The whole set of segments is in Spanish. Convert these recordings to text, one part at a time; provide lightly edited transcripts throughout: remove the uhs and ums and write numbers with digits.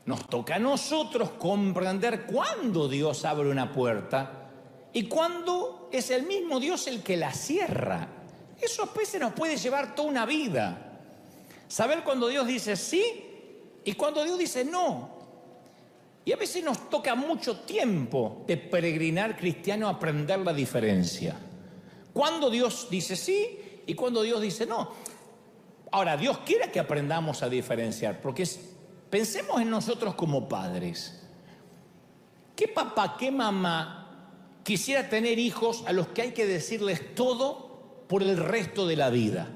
Nos toca a nosotros comprender cuándo Dios abre una puerta y cuándo es el mismo Dios el que la cierra. Eso a veces nos puede llevar toda una vida. Saber cuándo Dios dice sí y cuándo Dios dice no. Y a veces nos toca mucho tiempo de peregrinar cristiano aprender la diferencia. Cuándo Dios dice sí y cuándo Dios dice no. Ahora, Dios quiere que aprendamos a diferenciar, porque pensemos en nosotros como padres. ¿Qué papá, qué mamá quisiera tener hijos a los que hay que decirles todo por el resto de la vida?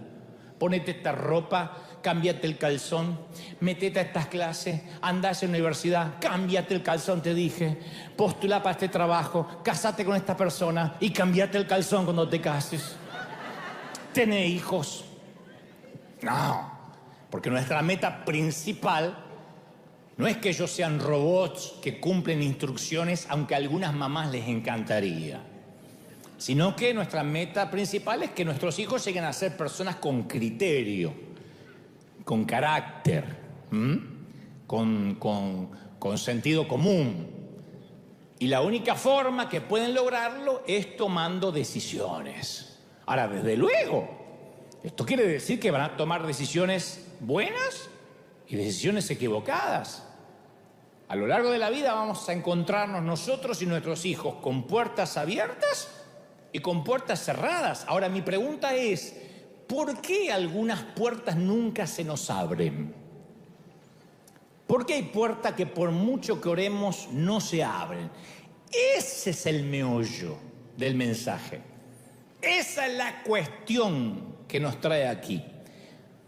Ponete esta ropa, cámbiate el calzón, metete a estas clases, andá a esa universidad, cámbiate el calzón, te dije, postulá para este trabajo, casate con esta persona y cámbiate el calzón cuando te cases. Tené hijos. No, porque nuestra meta principal no es que ellos sean robots que cumplen instrucciones, aunque a algunas mamás les encantaría, sino que nuestra meta principal es que nuestros hijos lleguen a ser personas con criterio, con carácter, con sentido común. Y la única forma que pueden lograrlo es tomando decisiones. Ahora, desde luego, esto quiere decir que van a tomar decisiones buenas y decisiones equivocadas. A lo largo de la vida vamos a encontrarnos nosotros y nuestros hijos con puertas abiertas y con puertas cerradas. Ahora, mi pregunta es, ¿por qué algunas puertas nunca se nos abren? ¿Por qué hay puertas que por mucho que oremos no se abren? Ese es el meollo del mensaje. Esa es la cuestión que nos trae aquí.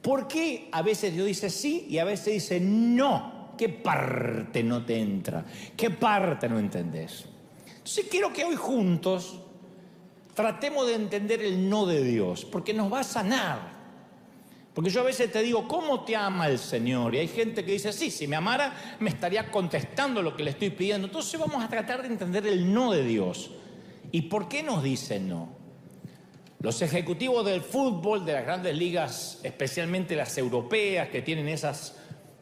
¿Por qué a veces Dios dice sí y a veces dice no? ¿Qué parte no te entra? ¿Qué parte no entendés? Entonces quiero que hoy juntos tratemos de entender el no de Dios, porque nos va a sanar. Porque yo a veces te digo, ¿cómo te ama el Señor? Y hay gente que dice, sí, si me amara me estaría contestando lo que le estoy pidiendo. Entonces vamos a tratar de entender el no de Dios. ¿Y por qué nos dice no? Los ejecutivos del fútbol, de las grandes ligas, especialmente las europeas, que tienen esas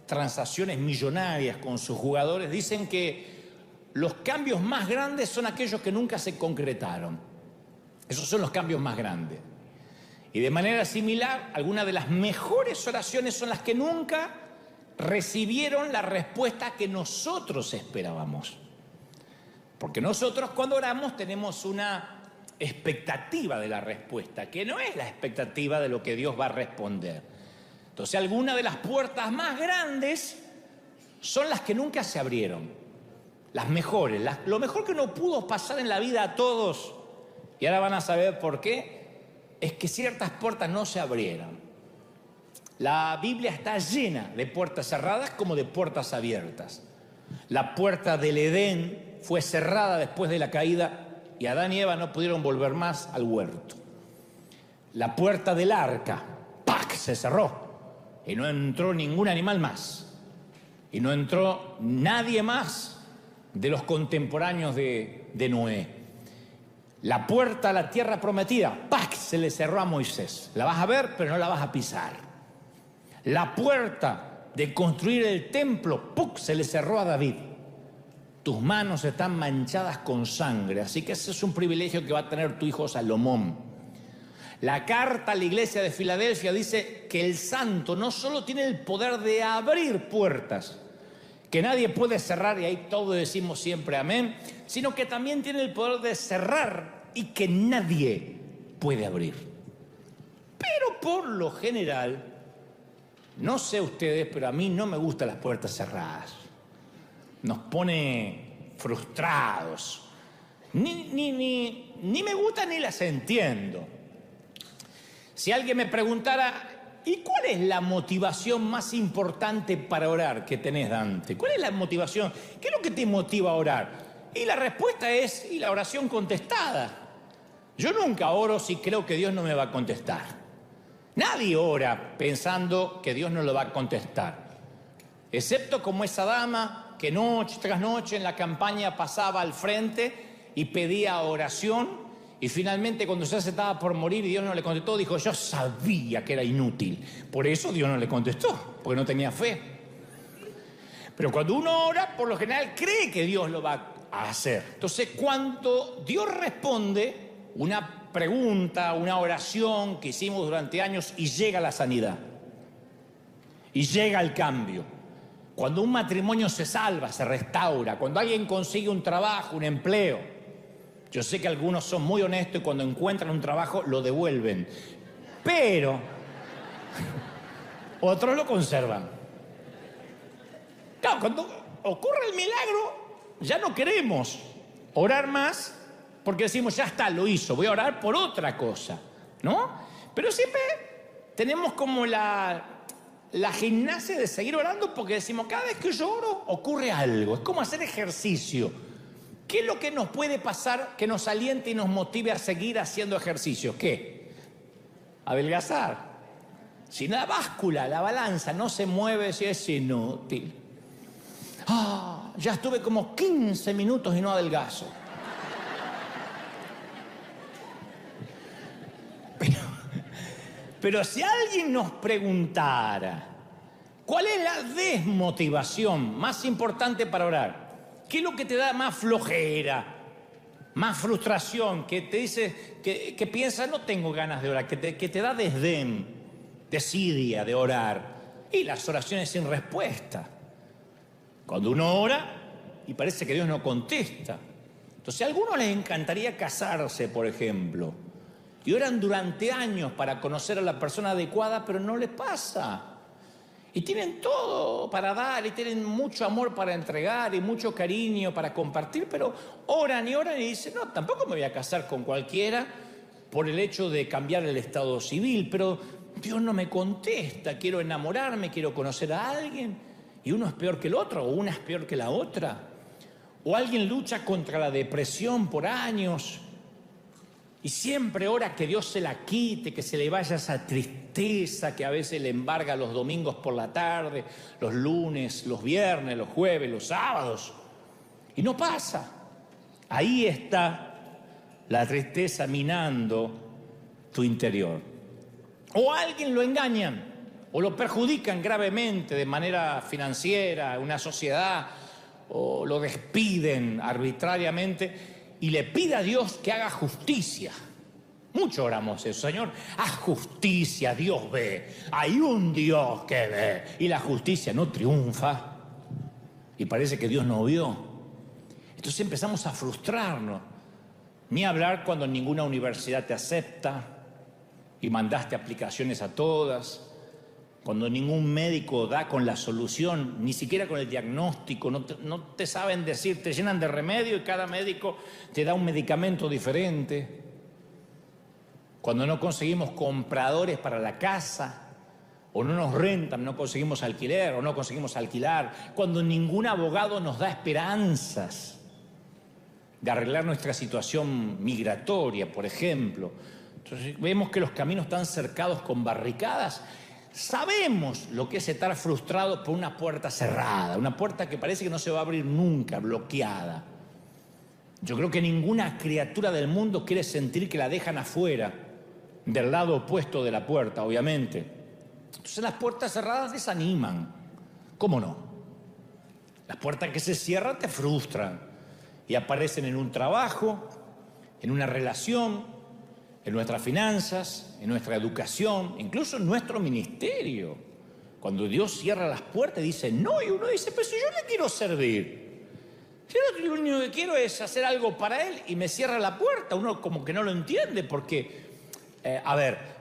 transacciones millonarias con sus jugadores, dicen que los cambios más grandes son aquellos que nunca se concretaron. Esos son los cambios más grandes. Y de manera similar, algunas de las mejores oraciones son las que nunca recibieron la respuesta que nosotros esperábamos. Porque nosotros cuando oramos tenemos una expectativa de la respuesta, que no es la expectativa de lo que Dios va a responder. Entonces, algunas de las puertas más grandes son las que nunca se abrieron, las mejores, lo mejor que no pudo pasar en la vida a todos, y ahora van a saber por qué, es que ciertas puertas no se abrieron. La Biblia está llena de puertas cerradas como de puertas abiertas. La puerta del Edén fue cerrada después de la caída y Adán y Eva no pudieron volver más al huerto. La puerta del arca, ¡pac!, se cerró y no entró ningún animal más. Y no entró nadie más de los contemporáneos de Noé. La puerta a la tierra prometida, ¡pac!, se le cerró a Moisés. La vas a ver, pero no la vas a pisar. La puerta de construir el templo, ¡puc!, se le cerró a David. Tus manos están manchadas con sangre, así que ese es un privilegio que va a tener tu hijo Salomón. La carta a la iglesia de Filadelfia dice que el santo no solo tiene el poder de abrir puertas, que nadie puede cerrar, y ahí todos decimos siempre amén, sino que también tiene el poder de cerrar y que nadie puede abrir. Pero por lo general, no sé ustedes, pero a mí no me gustan las puertas cerradas. Nos pone frustrados. Ni me gustan ni las entiendo. Si alguien me preguntara, ¿y cuál es la motivación más importante para orar que tenés, Dante? ¿Cuál es la motivación? ¿Qué es lo que te motiva a orar? Y la respuesta es, y la oración contestada. Yo nunca oro si creo que Dios no me va a contestar. Nadie ora pensando que Dios no lo va a contestar. Excepto como esa dama que noche tras noche en la campaña pasaba al frente y pedía oración, y finalmente cuando ya se estaba por morir y Dios no le contestó, dijo, yo sabía que era inútil. Por eso Dios no le contestó, porque no tenía fe. Pero cuando uno ora, por lo general cree que Dios lo va a hacer. Entonces, cuando Dios responde una pregunta, una oración que hicimos durante años y llega la sanidad, y llega el cambio, cuando un matrimonio se salva, se restaura, cuando alguien consigue un trabajo, un empleo, yo sé que algunos son muy honestos y cuando encuentran un trabajo lo devuelven, pero otros lo conservan. Claro, cuando ocurre el milagro, ya no queremos orar más porque decimos, ya está, lo hizo, voy a orar por otra cosa, ¿no? Pero siempre tenemos como la gimnasia de seguir orando porque decimos, cada vez que yo oro ocurre algo, es como hacer ejercicio. ¿Qué es lo que nos puede pasar que nos aliente y nos motive a seguir haciendo ejercicio? ¿Qué? Adelgazar. Si la báscula, la balanza no se mueve, si es inútil. Ya estuve como 15 minutos y no adelgazo. Pero si alguien nos preguntara, ¿cuál es la desmotivación más importante para orar? ¿Qué es lo que te da más flojera, más frustración, que te dice, que piensas, no tengo ganas de orar, que te da desdén, desidia de orar? Y las oraciones sin respuesta. Cuando uno ora y parece que Dios no contesta. Entonces a algunos les encantaría casarse, por ejemplo, y oran durante años para conocer a la persona adecuada, pero no les pasa. Y tienen todo para dar, y tienen mucho amor para entregar, y mucho cariño para compartir, pero oran y dicen, no, tampoco me voy a casar con cualquiera por el hecho de cambiar el estado civil, pero Dios no me contesta, quiero enamorarme, quiero conocer a alguien. Y uno es peor que el otro, o una es peor que la otra. O alguien lucha contra la depresión por años y siempre ora que Dios se la quite, que se le vaya esa tristeza que a veces le embarga los domingos por la tarde, los lunes, los viernes, los jueves, los sábados. Y no pasa. Ahí está la tristeza minando tu interior. O a alguien lo engañan o lo perjudican gravemente de manera financiera, una sociedad, o lo despiden arbitrariamente y le pide a Dios que haga justicia. Mucho oramos eso, Señor, haz justicia, Dios ve, hay un Dios que ve, y la justicia no triunfa, y parece que Dios no vio. Entonces empezamos a frustrarnos, ni hablar cuando ninguna universidad te acepta, y mandaste aplicaciones a todas, cuando ningún médico da con la solución, ni siquiera con el diagnóstico, no te saben decir, te llenan de remedio y cada médico te da un medicamento diferente. Cuando no conseguimos compradores para la casa, o no nos rentan, no conseguimos alquiler, o no conseguimos alquilar. Cuando ningún abogado nos da esperanzas de arreglar nuestra situación migratoria, por ejemplo. Entonces vemos que los caminos están cercados con barricadas. Sabemos lo que es estar frustrado por una puerta cerrada, una puerta que parece que no se va a abrir nunca, bloqueada. Yo creo que ninguna criatura del mundo quiere sentir que la dejan afuera, del lado opuesto de la puerta, obviamente. Entonces las puertas cerradas desaniman. ¿Cómo no? Las puertas que se cierran te frustran y aparecen en un trabajo, en una relación, en nuestras finanzas, en nuestra educación, incluso en nuestro ministerio. Cuando Dios cierra las puertas dice no, y uno dice, pero si yo le quiero servir, si yo lo único que quiero es hacer algo para Él y me cierra la puerta, uno como que no lo entiende porque,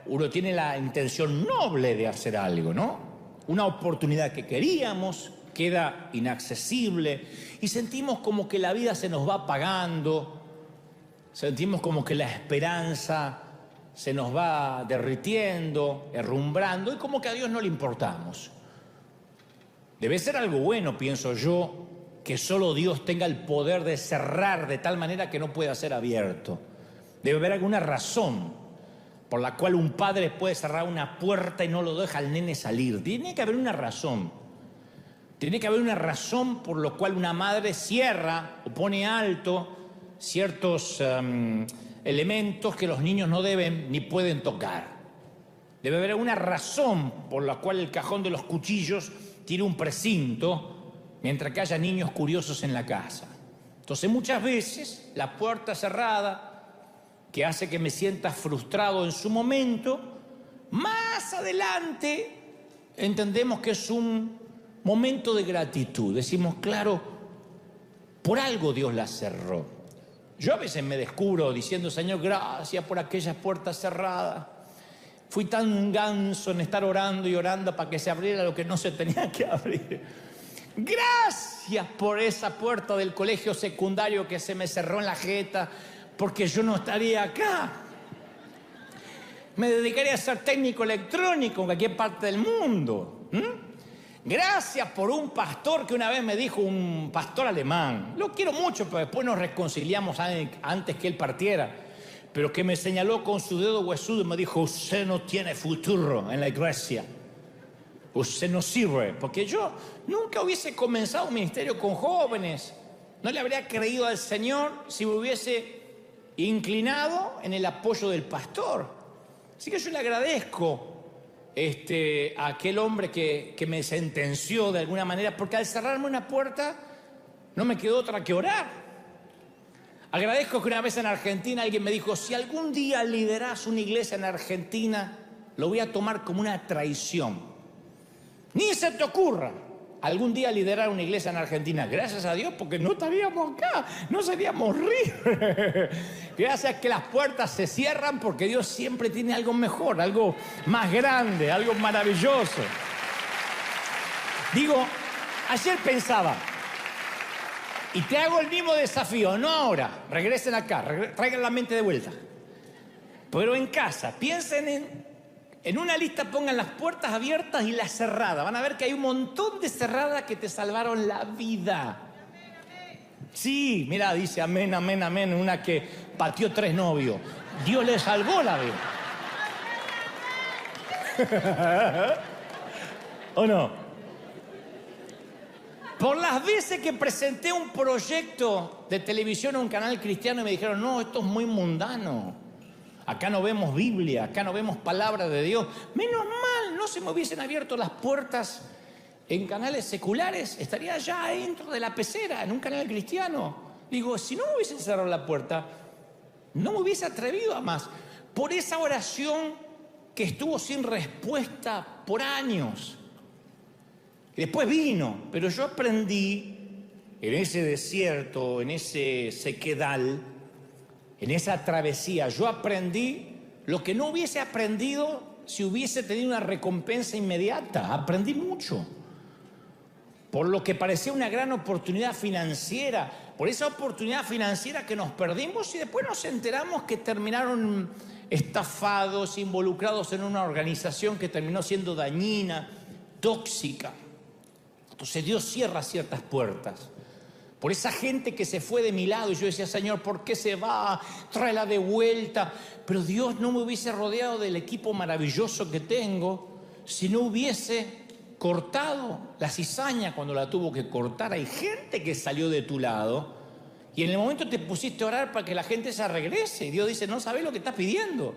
uno tiene la intención noble de hacer algo, ¿no? Una oportunidad que queríamos queda inaccesible y sentimos como que la vida se nos va apagando. Sentimos como que la esperanza se nos va derritiendo, herrumbrando, y como que a Dios no le importamos. Debe ser algo bueno, pienso yo, que solo Dios tenga el poder de cerrar de tal manera que no pueda ser abierto. Debe haber alguna razón por la cual un padre puede cerrar una puerta y no lo deja al nene salir. Tiene que haber una razón. Tiene que haber una razón por la cual una madre cierra o pone alto ciertos elementos que los niños no deben ni pueden tocar. Debe haber una razón por la cual el cajón de los cuchillos tiene un precinto mientras que haya niños curiosos en la casa. Entonces muchas veces la puerta cerrada, que hace que me sienta frustrado en su momento, más adelante entendemos que es un momento de gratitud. Decimos, claro, por algo Dios la cerró. Yo a veces me descubro diciendo, Señor, gracias por aquellas puertas cerradas. Fui tan ganso en estar orando y orando para que se abriera lo que no se tenía que abrir. Gracias por esa puerta del colegio secundario que se me cerró en la jeta, porque yo no estaría acá. Me dedicaría a ser técnico electrónico en cualquier parte del mundo. Gracias por un pastor que una vez me dijo, un pastor alemán. Lo quiero mucho, pero después nos reconciliamos antes que él partiera. Pero que me señaló con su dedo huesudo y me dijo, usted no tiene futuro en la iglesia. Usted no sirve. Porque yo nunca hubiese comenzado un ministerio con jóvenes. No le habría creído al Señor si me hubiese inclinado en el apoyo del pastor. Así que yo le agradezco a aquel hombre que me sentenció de alguna manera, porque al cerrarme una puerta no me quedó otra que orar. Agradezco que una vez en Argentina alguien me dijo, si algún día liderás una iglesia en Argentina, lo voy a tomar como una traición. Ni se te ocurra algún día liderar una iglesia en Argentina. Gracias a Dios, porque no estaríamos acá, no seríamos ricos. Gracias que las puertas se cierran, porque Dios siempre tiene algo mejor, algo más grande, algo maravilloso. Digo, ayer pensaba, y te hago el mismo desafío, no ahora, regresen acá, traigan la mente de vuelta. Pero en casa, piensen en una lista, pongan las puertas abiertas y las cerradas. Van a ver que hay un montón de cerradas que te salvaron la vida. Sí, mira, dice amén, amén, amén. Una que pateó 3 novios. Dios le salvó la vida. ¿O no? Por las veces que presenté un proyecto de televisión a un canal cristiano y me dijeron, no, esto es muy mundano. Acá no vemos Biblia, acá no vemos palabra de Dios. Menos mal, no se me hubiesen abierto las puertas en canales seculares. Estaría allá dentro de la pecera, en un canal cristiano. Digo, si no me hubiesen cerrado la puerta, no me hubiese atrevido a más. Por esa oración que estuvo sin respuesta por años. Y después vino, pero yo aprendí en ese desierto, en ese sequedal, en esa travesía, yo aprendí lo que no hubiese aprendido si hubiese tenido una recompensa inmediata. Aprendí mucho. Por lo que parecía una gran oportunidad financiera, por esa oportunidad financiera que nos perdimos y después nos enteramos que terminaron estafados, involucrados en una organización que terminó siendo dañina, tóxica. Entonces Dios cierra ciertas puertas. Por esa gente que se fue de mi lado, y yo decía, Señor, ¿por qué se va? Tráela de vuelta. Pero Dios no me hubiese rodeado del equipo maravilloso que tengo si no hubiese cortado la cizaña cuando la tuvo que cortar. Hay gente que salió de tu lado y en el momento te pusiste a orar para que la gente se regrese. Y Dios dice, no sabes lo que estás pidiendo.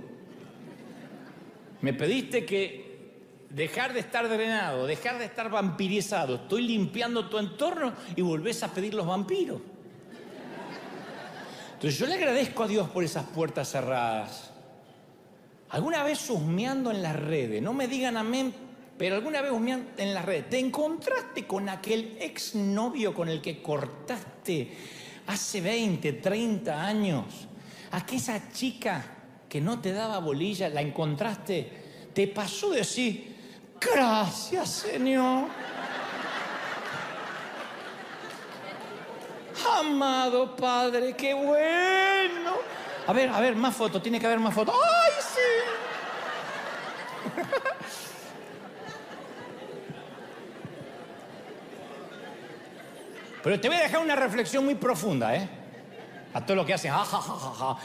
Me pediste que dejar de estar drenado, dejar de estar vampirizado. Estoy limpiando tu entorno y volvés a pedir los vampiros. Entonces yo le agradezco a Dios por esas puertas cerradas. Alguna vez husmeando en las redes, no me digan amén, pero alguna vez husmeando en las redes, te encontraste con aquel exnovio con el que cortaste hace 20, 30 años. Aquella chica que no te daba bolilla, la encontraste, te pasó de decir, gracias, Señor. Amado Padre, qué bueno. A ver, más fotos, tiene que haber más fotos. ¡Ay, sí! Pero te voy a dejar una reflexión muy profunda, ¿eh? A todo lo que hacen. Ja, ja, ja, ja, ja.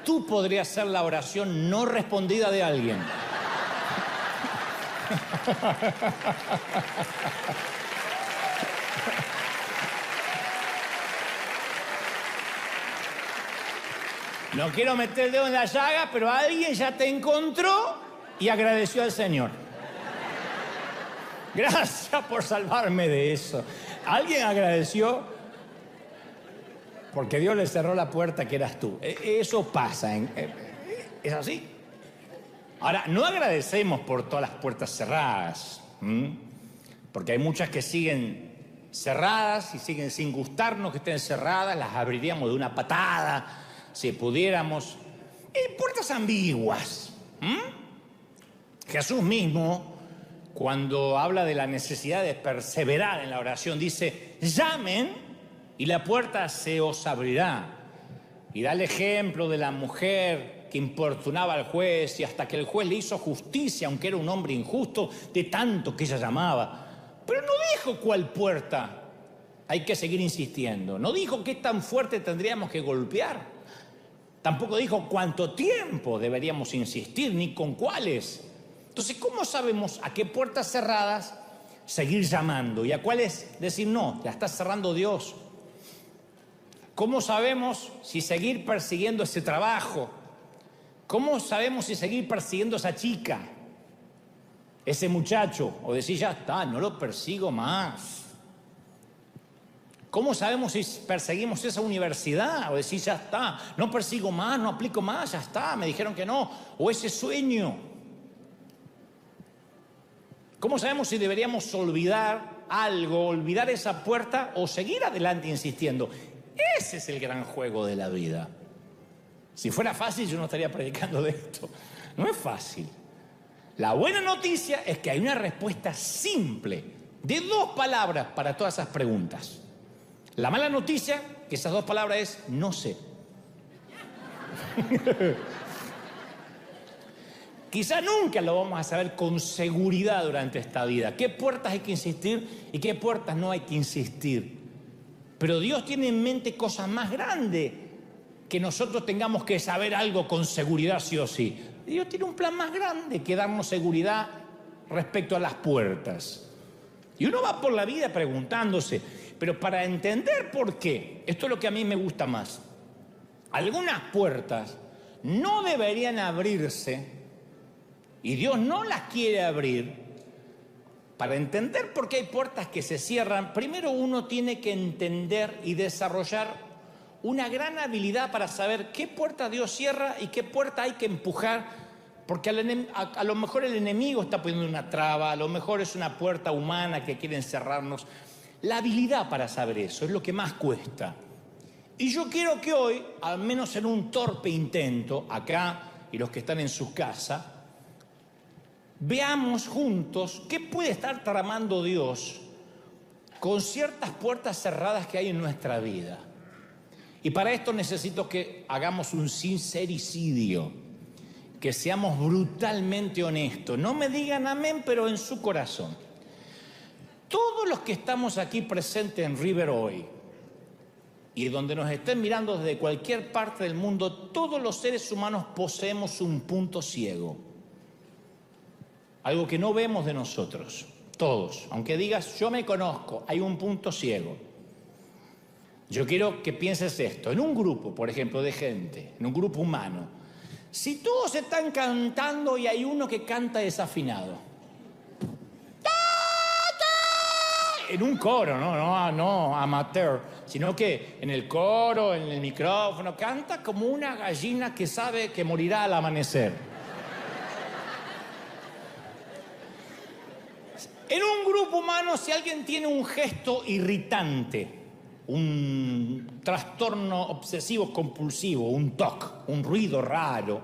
Tú podrías ser la oración no respondida de alguien. No quiero meter el dedo en la llaga, pero alguien ya te encontró y agradeció al Señor. Gracias por salvarme de eso. ¿Alguien agradeció? Porque Dios le cerró la puerta que eras tú. Eso pasa. ¿Es así? Ahora, no agradecemos por todas las puertas cerradas. Porque hay muchas que siguen cerradas y siguen sin gustarnos que estén cerradas. Las abriríamos de una patada, si pudiéramos. Puertas ambiguas. Jesús mismo, cuando habla de la necesidad de perseverar en la oración, dice, llamen y la puerta se os abrirá. Y da el ejemplo de la mujer que importunaba al juez y hasta que el juez le hizo justicia, aunque era un hombre injusto, de tanto que ella llamaba. Pero no dijo cuál puerta hay que seguir insistiendo. No dijo qué tan fuerte tendríamos que golpear. Tampoco dijo cuánto tiempo deberíamos insistir, ni con cuáles. Entonces, ¿cómo sabemos a qué puertas cerradas seguir llamando y a cuáles decir no? La está cerrando Dios. ¿Cómo sabemos si seguir persiguiendo ese trabajo? ¿Cómo sabemos si seguir persiguiendo a esa chica, ese muchacho? O decir, ya está, no lo persigo más. ¿Cómo sabemos si perseguimos esa universidad? O decir, ya está, no persigo más, no aplico más, ya está, me dijeron que no. O ese sueño. ¿Cómo sabemos si deberíamos olvidar algo, olvidar esa puerta o seguir adelante insistiendo? Ese es el gran juego de la vida. Si fuera fácil, yo no estaría predicando de esto. No es fácil. La buena noticia es que hay una respuesta simple de 2 palabras para todas esas preguntas. La mala noticia, que esas 2 palabras es no sé. Quizá nunca lo vamos a saber con seguridad durante esta vida. ¿Qué puertas hay que insistir y qué puertas no hay que insistir? Pero Dios tiene en mente cosas más grandes que nosotros tengamos que saber algo con seguridad sí o sí. Dios tiene un plan más grande que darnos seguridad respecto a las puertas. Y uno va por la vida preguntándose, pero para entender por qué, esto es lo que a mí me gusta más. Algunas puertas no deberían abrirse y Dios no las quiere abrir. Para entender por qué hay puertas que se cierran, primero uno tiene que entender y desarrollar una gran habilidad para saber qué puerta Dios cierra y qué puerta hay que empujar, porque a lo mejor el enemigo está poniendo una traba, a lo mejor es una puerta humana que quiere encerrarnos. La habilidad para saber eso es lo que más cuesta. Y yo quiero que hoy, al menos en un torpe intento, acá y los que están en sus casas, veamos juntos qué puede estar tramando Dios con ciertas puertas cerradas que hay en nuestra vida. Y para esto necesito que hagamos un sincericidio, que seamos brutalmente honestos. No me digan amén, pero en su corazón. Todos los que estamos aquí presentes en River hoy, y donde nos estén mirando desde cualquier parte del mundo, todos los seres humanos poseemos un punto ciego. Algo que no vemos de nosotros, todos. Aunque digas, yo me conozco, hay un punto ciego. Yo quiero que pienses esto. En un grupo, por ejemplo, de gente, en un grupo humano, si todos están cantando y hay uno que canta desafinado, en un coro, no amateur, sino que en el coro, en el micrófono, canta como una gallina que sabe que morirá al amanecer. En un grupo humano, si alguien tiene un gesto irritante, un trastorno obsesivo compulsivo, un TOC, un ruido raro,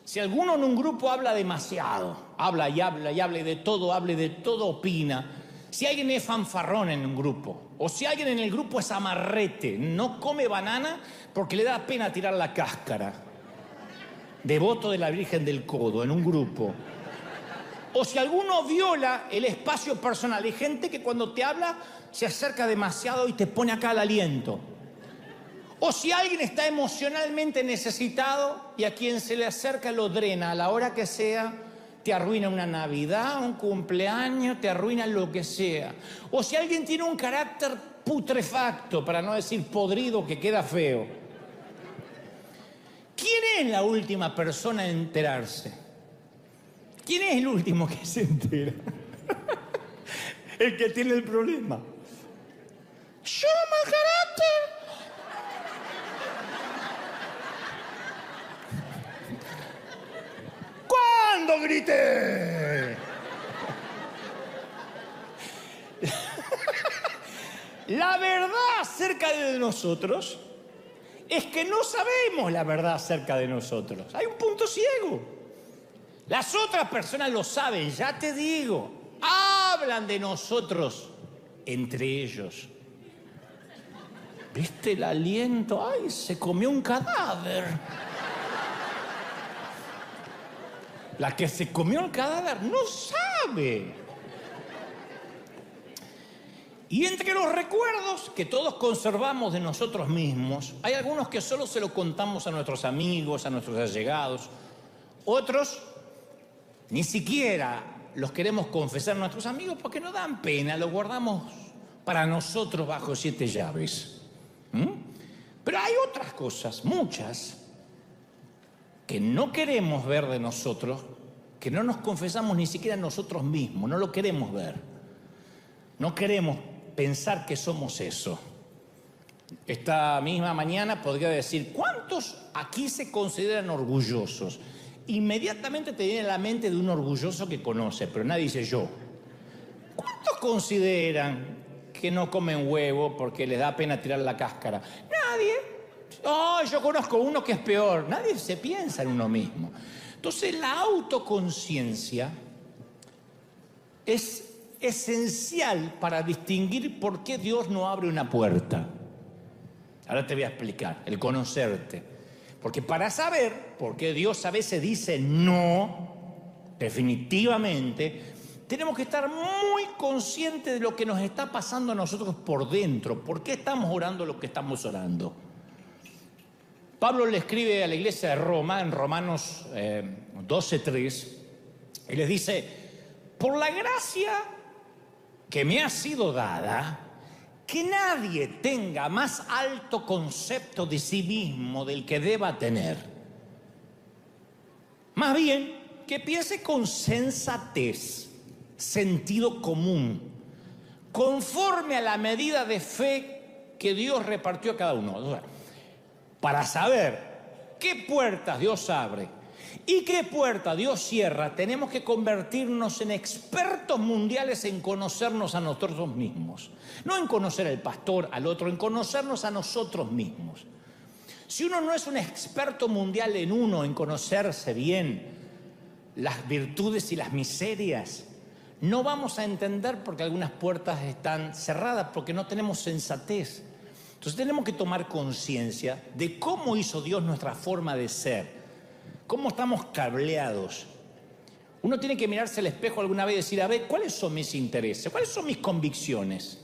si alguno en un grupo habla demasiado, habla y de todo opina, si alguien es fanfarrón en un grupo, o si alguien en el grupo es amarrete, no come banana porque le da pena tirar la cáscara, devoto de la Virgen del Codo en un grupo, o si alguno viola el espacio personal. Hay gente que cuando te habla se acerca demasiado y te pone acá el aliento. O si alguien está emocionalmente necesitado y a quien se le acerca lo drena a la hora que sea, te arruina una Navidad, un cumpleaños, te arruina lo que sea. O si alguien tiene un carácter putrefacto, para no decir podrido, que queda feo. ¿Quién es la última persona en enterarse? ¿Quién es el último que se entera? el que tiene el problema. Yo, mal carácter. ¿Cuándo grité? La verdad acerca de nosotros es que no sabemos la verdad acerca de nosotros. Hay un punto ciego. Las otras personas lo saben, ya te digo. Hablan de nosotros entre ellos. ¿Viste el aliento? ¡Ay, se comió un cadáver! La que se comió el cadáver no sabe. Y entre los recuerdos que todos conservamos de nosotros mismos, hay algunos que solo se lo contamos a nuestros amigos, a nuestros allegados. Otros ni siquiera los queremos confesar a nuestros amigos porque nos dan pena, los guardamos para nosotros bajo 7 llaves. Pero hay otras cosas, muchas, que no queremos ver de nosotros, que no nos confesamos ni siquiera nosotros mismos, no lo queremos ver. No queremos pensar que somos eso. Esta misma mañana podría decir, ¿cuántos aquí se consideran orgullosos? Inmediatamente te viene a la mente de un orgulloso que conoce, pero nadie dice yo. ¿Cuántos consideran que no comen huevo porque les da pena tirar la cáscara? Nadie. Oh, yo conozco uno que es peor. Nadie se piensa en uno mismo. Entonces la autoconciencia es esencial para distinguir por qué Dios no abre una puerta. Ahora te voy a explicar, el conocerte. Porque para saber por qué Dios a veces dice no, definitivamente, tenemos que estar muy conscientes de lo que nos está pasando a nosotros por dentro. ¿Por qué estamos orando lo que estamos orando? Pablo le escribe a la iglesia de Roma, en Romanos 12:3, y les dice, por la gracia que me ha sido dada, que nadie tenga más alto concepto de sí mismo del que deba tener. Más bien, que piense con sensatez, sentido común, conforme a la medida de fe que Dios repartió a cada uno. O sea, para saber qué puertas Dios abre y qué puertas Dios cierra, tenemos que convertirnos en expertos mundiales en conocernos a nosotros mismos. No en conocer al pastor, al otro, en conocernos a nosotros mismos. Si uno no es un experto mundial en uno, en conocerse bien las virtudes y las miserias, no vamos a entender por qué algunas puertas están cerradas, porque no tenemos sensatez. Entonces tenemos que tomar conciencia de cómo hizo Dios nuestra forma de ser, cómo estamos cableados. Uno tiene que mirarse al espejo alguna vez y decir, a ver, ¿cuáles son mis intereses? ¿Cuáles son mis convicciones?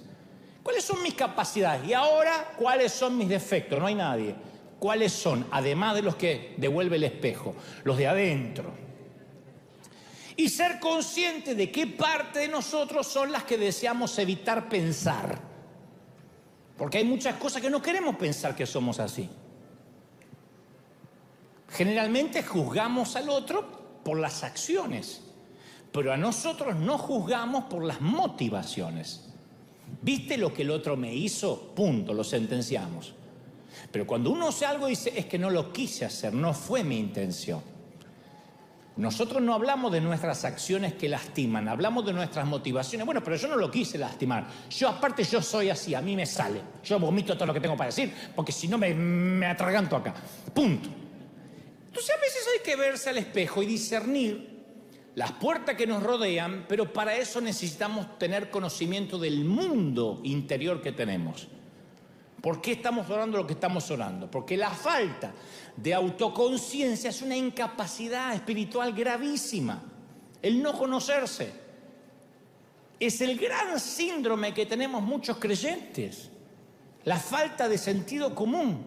¿Cuáles son mis capacidades? Y ahora, ¿cuáles son mis defectos? No hay nadie. ¿Cuáles son? Además de los que devuelve el espejo, los de adentro. Y ser consciente de qué parte de nosotros son las que deseamos evitar pensar. Porque hay muchas cosas que no queremos pensar que somos así. Generalmente juzgamos al otro por las acciones, pero a nosotros no juzgamos por las motivaciones. ¿Viste lo que el otro me hizo? Punto, lo sentenciamos. Pero cuando uno hace algo dice, es que no lo quise hacer, no fue mi intención. Nosotros no hablamos de nuestras acciones que lastiman, hablamos de nuestras motivaciones. Bueno, pero yo no lo quise lastimar. Aparte yo soy así, a mí me sale. Yo vomito todo lo que tengo para decir, porque si no me atraganto acá. Punto. Entonces a veces hay que verse al espejo y discernir las puertas que nos rodean, pero para eso necesitamos tener conocimiento del mundo interior que tenemos. ¿Por qué estamos orando lo que estamos orando? Porque la falta de autoconciencia es una incapacidad espiritual gravísima. El no conocerse es el gran síndrome que tenemos muchos creyentes. La falta de sentido común,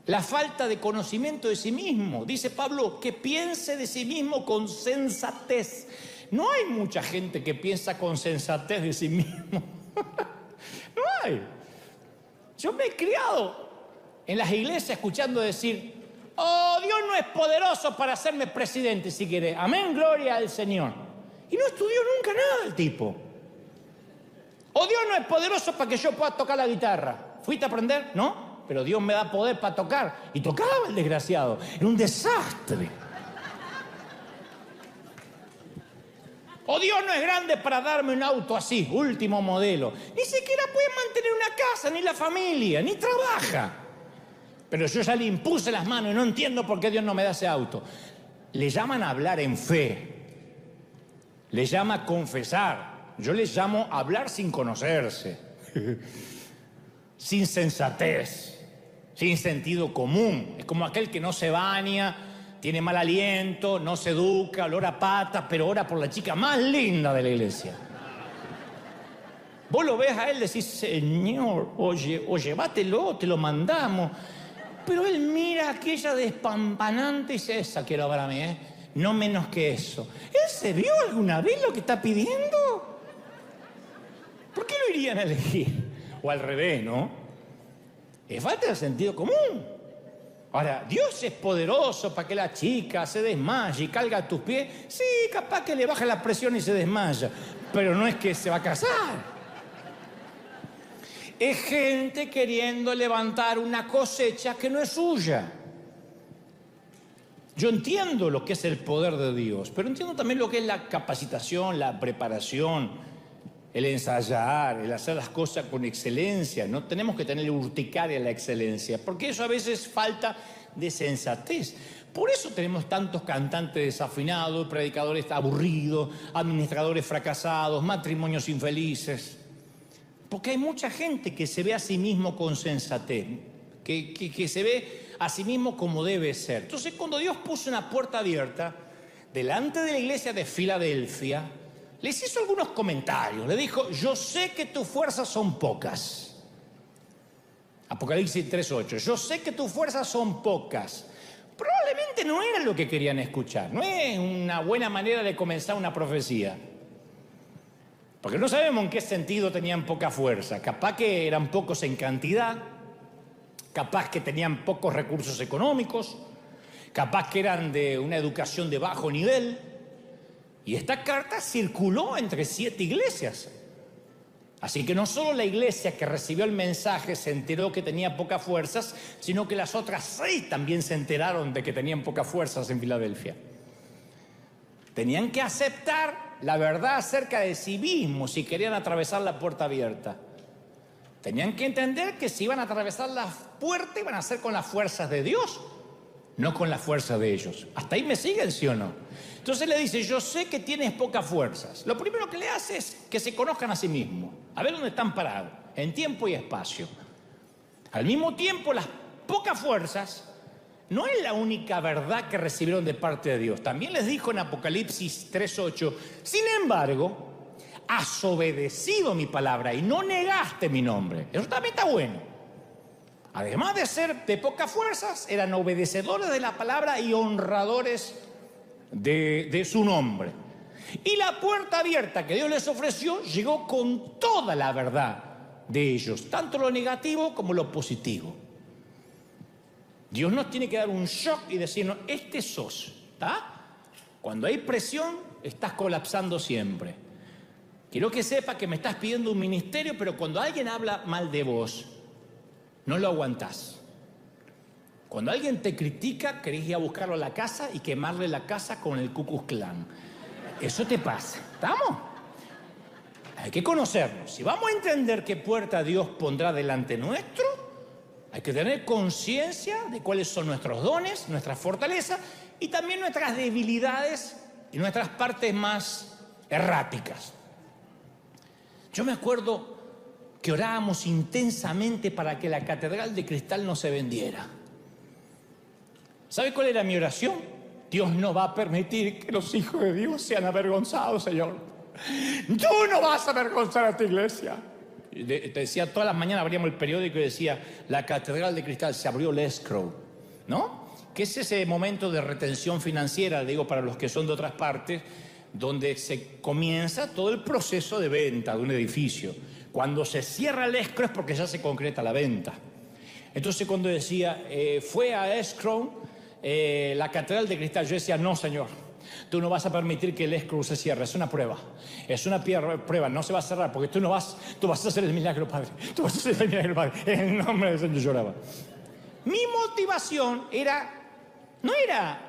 la falta de conocimiento de sí mismo. Dice Pablo, que piense de sí mismo con sensatez. No hay mucha gente que piensa con sensatez de sí mismo. No hay. Yo me he criado en las iglesias escuchando decir, oh, Dios no es poderoso para hacerme presidente si quiere. Amén, gloria al Señor. Y no estudió nunca nada el tipo. O Dios no es poderoso para que yo pueda tocar la guitarra. ¿Fuiste a aprender? No, pero Dios me da poder para tocar. Y tocaba el desgraciado. Era un desastre. O Dios no es grande para darme un auto así, último modelo. Ni siquiera puede mantener una casa, ni la familia, ni trabaja. Pero yo ya le impuse las manos y no entiendo por qué Dios no me da ese auto. Le llaman a hablar en fe. Le llama a confesar. Yo le llamo a hablar sin conocerse. Sin sensatez. Sin sentido común. Es como aquel que no se baña, tiene mal aliento, no se educa, olor a patas, pero ora por la chica más linda de la iglesia. Vos lo ves a él, decís, Señor, oye, llévatelo, te lo mandamos. Pero él mira a aquella despampanante y dice, esa quiero para mí, ¿eh? No menos que eso. ¿Él se vio alguna vez lo que está pidiendo? ¿Por qué lo irían a elegir? O al revés, ¿no? Es falta de sentido común. Ahora, Dios es poderoso para que la chica se desmaye y caiga a tus pies. Sí, capaz que le baja la presión y se desmaya, pero no es que se va a casar. Es gente queriendo levantar una cosecha que no es suya. Yo entiendo lo que es el poder de Dios, pero entiendo también lo que es la capacitación, la preparación, el ensayar, el hacer las cosas con excelencia. No tenemos que tener urticaria la excelencia, porque eso a veces falta de sensatez. Por eso tenemos tantos cantantes desafinados, predicadores aburridos, administradores fracasados, matrimonios infelices. Porque hay mucha gente que se ve a sí mismo con sensatez, que se ve a sí mismo como debe ser. Entonces, cuando Dios puso una puerta abierta delante de la iglesia de Filadelfia, les hizo algunos comentarios. Le dijo, yo sé que tus fuerzas son pocas. Apocalipsis 3:8. Yo sé que tus fuerzas son pocas. Probablemente no era lo que querían escuchar. No es una buena manera de comenzar una profecía. Porque no sabemos en qué sentido tenían poca fuerza. Capaz que eran pocos en cantidad. Capaz que tenían pocos recursos económicos. Capaz que eran de una educación de bajo nivel. Y esta carta circuló entre 7 iglesias. Así que no solo la iglesia que recibió el mensaje se enteró que tenía pocas fuerzas, sino que las otras 6 también se enteraron de que tenían pocas fuerzas en Filadelfia. Tenían que aceptar la verdad acerca de sí mismos si querían atravesar la puerta abierta. Tenían que entender que si iban a atravesar la puerta iban a ser con las fuerzas de Dios, no con las fuerzas de ellos. ¿Hasta ahí me siguen, sí o no? Entonces le dice, yo sé que tienes pocas fuerzas. Lo primero que le hace es que se conozcan a sí mismos, a ver dónde están parados, en tiempo y espacio. Al mismo tiempo, las pocas fuerzas no es la única verdad que recibieron de parte de Dios. También les dijo en Apocalipsis 3:8, sin embargo, has obedecido mi palabra y no negaste mi nombre. Eso también está bueno. Además de ser de pocas fuerzas, eran obedecedores de la palabra y honradores de su nombre. Y la puerta abierta que Dios les ofreció llegó con toda la verdad de ellos, tanto lo negativo como lo positivo. Dios nos tiene que dar un shock y decirnos, este sos, ¿está? Cuando hay presión, estás colapsando siempre. Quiero que sepa que me estás pidiendo un ministerio, pero cuando alguien habla mal de vos, no lo aguantás. Cuando alguien te critica, querés ir a buscarlo a la casa y quemarle la casa con el Ku Klux Klan. Eso te pasa, ¿estamos? Hay que conocernos. Si vamos a entender qué puerta Dios pondrá delante nuestro, hay que tener conciencia de cuáles son nuestros dones, nuestras fortalezas y también nuestras debilidades y nuestras partes más erráticas. Yo me acuerdo que orábamos intensamente para que la Catedral de Cristal no se vendiera. ¿Sabe cuál era mi oración? Dios no va a permitir que los hijos de Dios sean avergonzados, Señor. Tú no vas a avergonzar a tu iglesia. Te decía, todas las mañanas abríamos el periódico y decía, la Catedral de Cristal, se abrió el escrow, ¿no? Que es ese momento de retención financiera, digo, para los que son de otras partes, donde se comienza todo el proceso de venta de un edificio. Cuando se cierra el escrow es porque ya se concreta la venta. Entonces cuando decía, fue a escrow la Catedral de Cristal, yo decía, no, Señor, Tú no vas a permitir que el escrow se cierre. Es una prueba. Es una prueba. No se va a cerrar porque tú vas a hacer el milagro, Padre. Tú vas a hacer el milagro, Padre. En el nombre del Señor. Yo lloraba. Mi motivación no era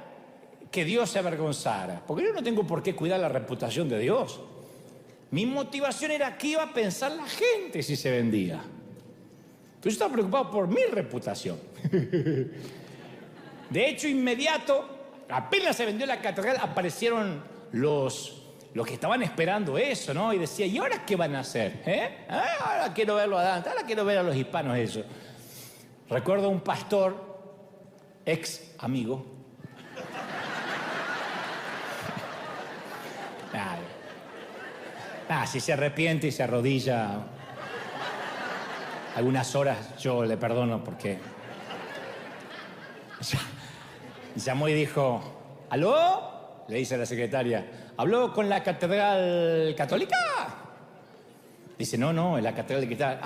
que Dios se avergonzara, porque yo no tengo por qué cuidar la reputación de Dios. Mi motivación era qué iba a pensar la gente si se vendía. Entonces yo estaba preocupado por mi reputación. De hecho, inmediato, apenas se vendió la catedral, aparecieron los que estaban esperando eso, ¿no? Y decía, ¿y ahora qué van a hacer? Ahora quiero verlo a Dante, ahora quiero ver a los hispanos eso. Recuerdo un pastor, ex amigo. Si se arrepiente y se arrodilla algunas horas, yo le perdono porque llamó y dijo, ¿aló? Le dice a la secretaria, ¿habló con la catedral católica? Dice, no, en la catedral de cristal.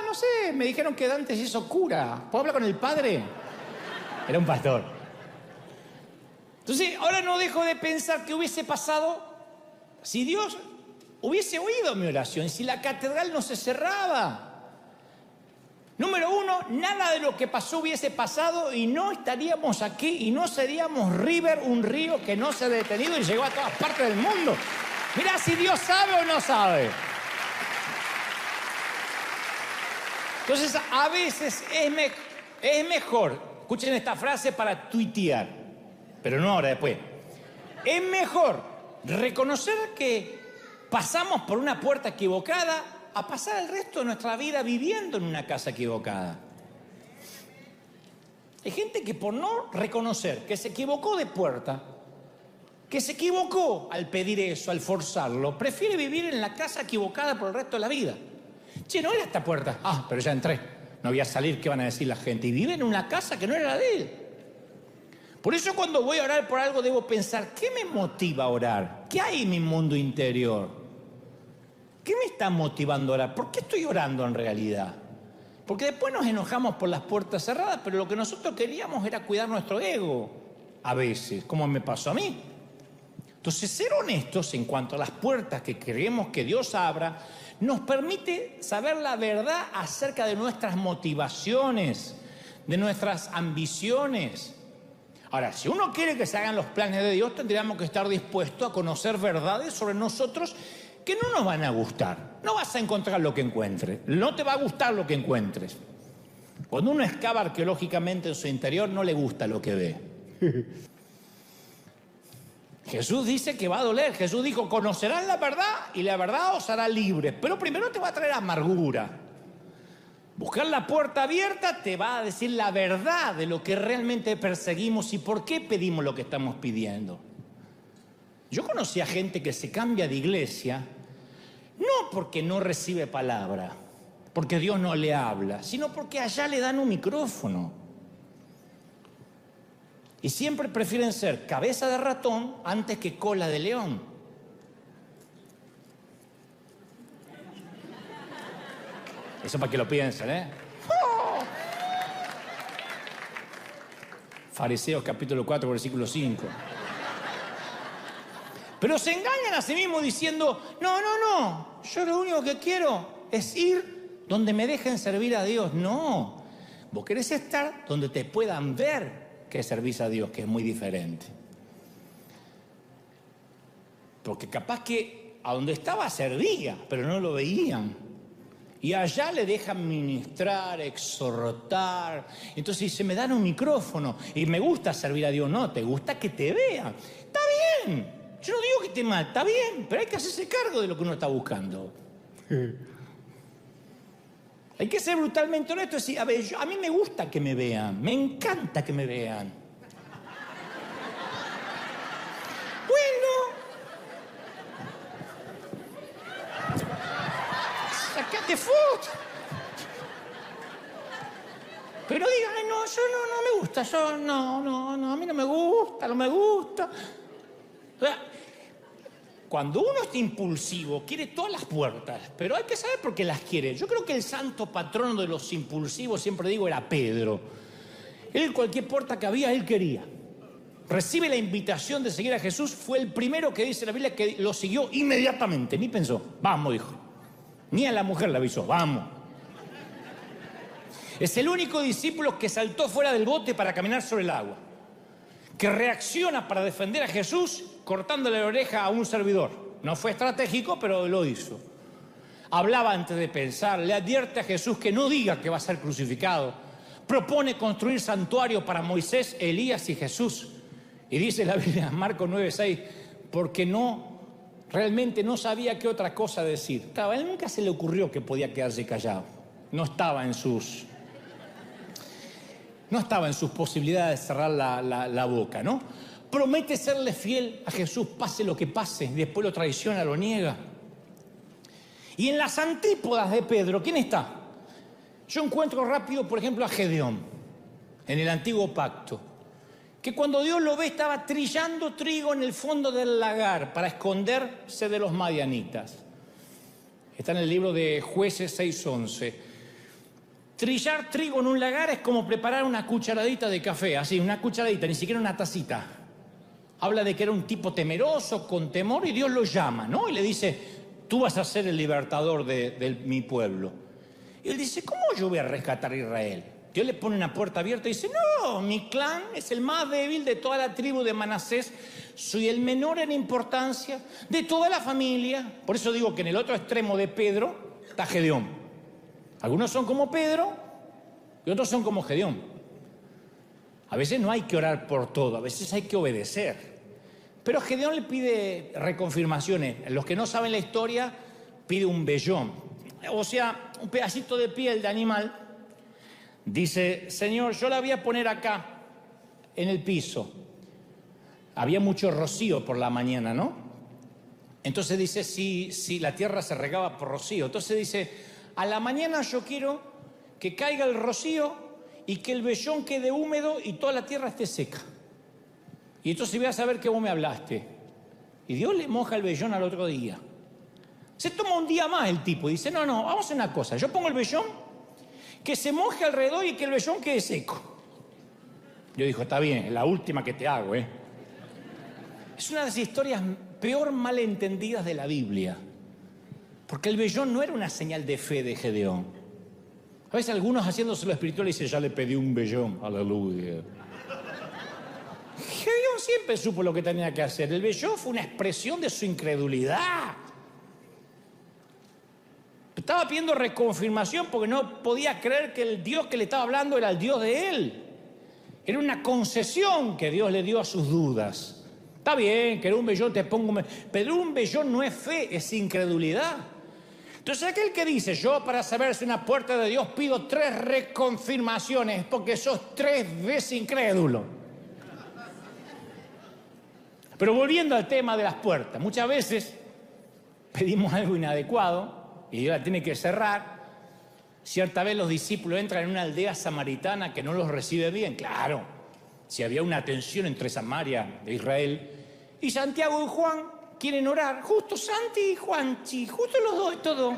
No sé, me dijeron que Dante se hizo cura. ¿Puedo hablar con el padre? Era un pastor. Entonces, ahora no dejo de pensar qué hubiese pasado si Dios hubiese oído mi oración, si la catedral no se cerraba. Número uno, nada de lo que pasó hubiese pasado y no estaríamos aquí y no seríamos River, un río que no se ha detenido y llegó a todas partes del mundo. Mirá si Dios sabe o no sabe. Entonces, a veces es mejor, escuchen esta frase para tuitear, pero no ahora, después. Es mejor reconocer que pasamos por una puerta equivocada a pasar el resto de nuestra vida viviendo en una casa equivocada. Hay gente que por no reconocer que se equivocó de puerta, que se equivocó al pedir eso, al forzarlo, prefiere vivir en la casa equivocada por el resto de la vida. Che, no era esta puerta. Pero ya entré. No voy a salir, ¿qué van a decir la gente? Y vive en una casa que no era la de él. Por eso cuando voy a orar por algo debo pensar, ¿qué me motiva a orar? ¿Qué hay en mi mundo interior? ¿Qué me está motivando a orar? ¿Por qué estoy orando en realidad? Porque después nos enojamos por las puertas cerradas, pero lo que nosotros queríamos era cuidar nuestro ego. A veces, como me pasó a mí. Entonces, ser honestos en cuanto a las puertas que queremos que Dios abra, nos permite saber la verdad acerca de nuestras motivaciones, de nuestras ambiciones. Ahora, si uno quiere que se hagan los planes de Dios, tendríamos que estar dispuestos a conocer verdades sobre nosotros que no nos van a gustar. No vas a encontrar lo que encuentres. No te va a gustar lo que encuentres. Cuando uno excava arqueológicamente en su interior, no le gusta lo que ve. Jesús dice que va a doler. Jesús dijo, conocerán la verdad y la verdad os hará libres. Pero primero te va a traer amargura. Buscar la puerta abierta te va a decir la verdad de lo que realmente perseguimos y por qué pedimos lo que estamos pidiendo. Yo conocí a gente que se cambia de iglesia, no porque no recibe palabra, porque Dios no le habla, sino porque allá le dan un micrófono. Y siempre prefieren ser cabeza de ratón antes que cola de león. Eso para que lo piensen, ¿eh? ¡Oh! Fariseos capítulo 4, versículo 5. Pero se engañan a sí mismos diciendo, no, yo lo único que quiero es ir donde me dejen servir a Dios. No, vos querés estar donde te puedan ver que servís a Dios, que es muy diferente. Porque capaz que a donde estaba servía, pero no lo veían. Y allá le dejan ministrar, exhortar. Entonces dice, me dan un micrófono y me gusta servir a Dios. No, te gusta que te vean. Está bien, yo no digo que esté mal, está bien, pero hay que hacerse cargo de lo que uno está buscando. Hay que ser brutalmente honesto y decir, a ver, a mí me gusta que me vean, me encanta que me vean. Bueno, sacate foto. Pero digan, ay, no, yo no me gusta, yo no, a mí no me gusta, no me gusta. O sea, cuando uno está impulsivo, quiere todas las puertas, pero hay que saber por qué las quiere. Yo creo que el santo patrono de los impulsivos, siempre digo, era Pedro. Él, cualquier puerta que había, él quería. recibe la invitación de seguir a Jesús, fue el primero que dice la Biblia que lo siguió inmediatamente, ni pensó, vamos, dijo. Ni a la mujer le avisó, vamos. Es el único discípulo que saltó fuera del bote para caminar sobre el agua, que reacciona para defender a Jesús cortándole la oreja a un servidor. No fue estratégico, pero lo hizo. Hablaba antes de pensar, le advierte a Jesús que no diga que va a ser crucificado. Propone construir santuario para Moisés, Elías y Jesús. Y dice la Biblia, Marcos 9:6, porque realmente no sabía qué otra cosa decir. A él nunca se le ocurrió que podía quedarse callado. No estaba en sus posibilidades de cerrar la boca, ¿no? Promete serle fiel a Jesús, pase lo que pase, y después lo traiciona, lo niega. Y en las antípodas de Pedro, ¿quién está? Yo encuentro rápido, por ejemplo, a Gedeón, en el Antiguo Pacto, que cuando Dios lo ve estaba trillando trigo en el fondo del lagar para esconderse de los madianitas. Está en el libro de Jueces 6:11. Trillar trigo en un lagar es como preparar una cucharadita de café, así, una cucharadita, ni siquiera una tacita. Habla de que era un tipo temeroso, con temor, y Dios lo llama, ¿no? Y le dice, tú vas a ser el libertador de mi pueblo. Y él dice, ¿cómo yo voy a rescatar a Israel? Dios le pone una puerta abierta y dice, no, mi clan es el más débil de toda la tribu de Manasés, soy el menor en importancia de toda la familia. Por eso digo que en el otro extremo de Pedro está Gedeón. Algunos son como Pedro y otros son como Gedeón. A veces no hay que orar por todo, a veces hay que obedecer. Pero Gedeón le pide reconfirmaciones. Los que no saben la historia, pide un vellón, o sea, un pedacito de piel de animal. Dice, Señor, yo la voy a poner acá, en el piso. Había mucho rocío por la mañana, ¿no? Entonces dice, si la tierra se regaba por rocío. Entonces dice, a la mañana yo quiero que caiga el rocío y que el vellón quede húmedo y toda la tierra esté seca. Y entonces voy a saber que vos me hablaste. Y Dios le moja el vellón al otro día. Se toma un día más el tipo y dice, no, vamos a hacer una cosa. Yo pongo el vellón, que se moje alrededor y que el vellón quede seco. Yo digo, está bien, es la última que te hago, ¿eh? Es una de las historias peor malentendidas de la Biblia. Porque el vellón no era una señal de fe de Gedeón. A veces algunos haciéndose lo espiritual dicen, ya le pedí un vellón, aleluya. Gedeón siempre supo lo que tenía que hacer. El vellón fue una expresión de su incredulidad. Estaba pidiendo reconfirmación porque no podía creer que el Dios que le estaba hablando era el Dios de él. Era una concesión que Dios le dio a sus dudas. Está bien, que era un vellón, te pongo un... Pero un vellón no es fe, es incredulidad. Entonces aquel que dice, yo para saber si una puerta de Dios pido 3 reconfirmaciones, porque sos 3 veces incrédulo. Pero volviendo al tema de las puertas, muchas veces pedimos algo inadecuado y Dios la tiene que cerrar. Cierta vez los discípulos entran en una aldea samaritana que no los recibe bien. Claro, si había una tensión entre Samaria e Israel. Y Santiago y Juan quieren orar. Justo Santi y Juanchi, justo los dos, todo.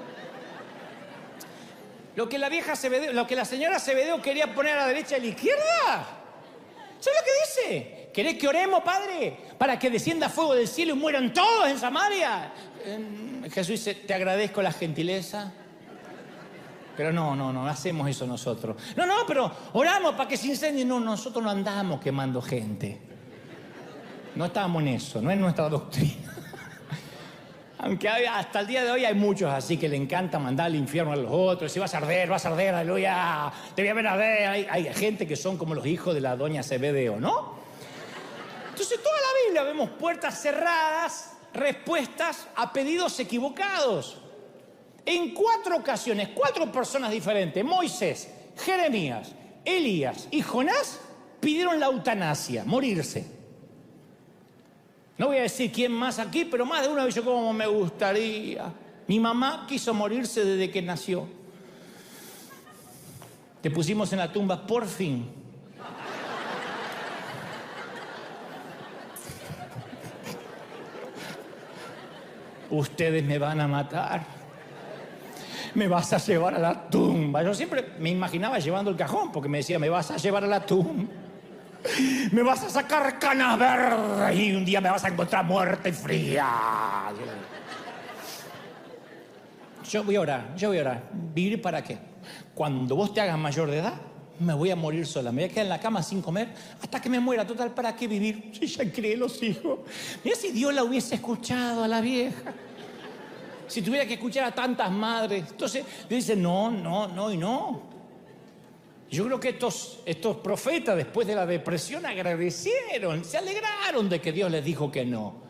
Lo que la señora Zebedeo quería poner a la derecha y a la izquierda. ¿Sabes lo que dice? ¿Querés que oremos, Padre, para que descienda fuego del cielo y mueran todos en Samaria? Jesús dice, te agradezco la gentileza, pero no hacemos eso nosotros. No, pero oramos para que se incendie. No, nosotros no andamos quemando gente. No estamos en eso, no es nuestra doctrina. Aunque hasta el día de hoy hay muchos así que le encanta mandar al infierno a los otros. Si vas a arder, aleluya, te voy a ver arder. Hay gente que son como los hijos de la doña Zebedeo, ¿no? Entonces toda la Biblia vemos puertas cerradas, respuestas a pedidos equivocados. En 4 ocasiones, 4 personas diferentes, Moisés, Jeremías, Elías y Jonás, pidieron la eutanasia, morirse. No voy a decir quién más aquí, pero más de uno dice, ¿cómo me gustaría? Mi mamá quiso morirse desde que nació. Te pusimos en la tumba, por fin. Ustedes me van a matar. Me vas a llevar a la tumba. Yo siempre me imaginaba llevando el cajón, porque me decía, me vas a llevar a la tumba. Me vas a sacar canas verdes y un día me vas a encontrar muerta y fría. Yo voy a orar. ¿Vivir para qué? Cuando vos te hagas mayor de edad, me voy a morir sola. Me voy a quedar en la cama sin comer hasta que me muera. Total, ¿para qué vivir? Si ya crié los hijos. Mira si Dios la hubiese escuchado a la vieja. Si tuviera que escuchar a tantas madres. Entonces, dicen no y no. Yo creo que estos profetas, después de la depresión, agradecieron, se alegraron de que Dios les dijo que no.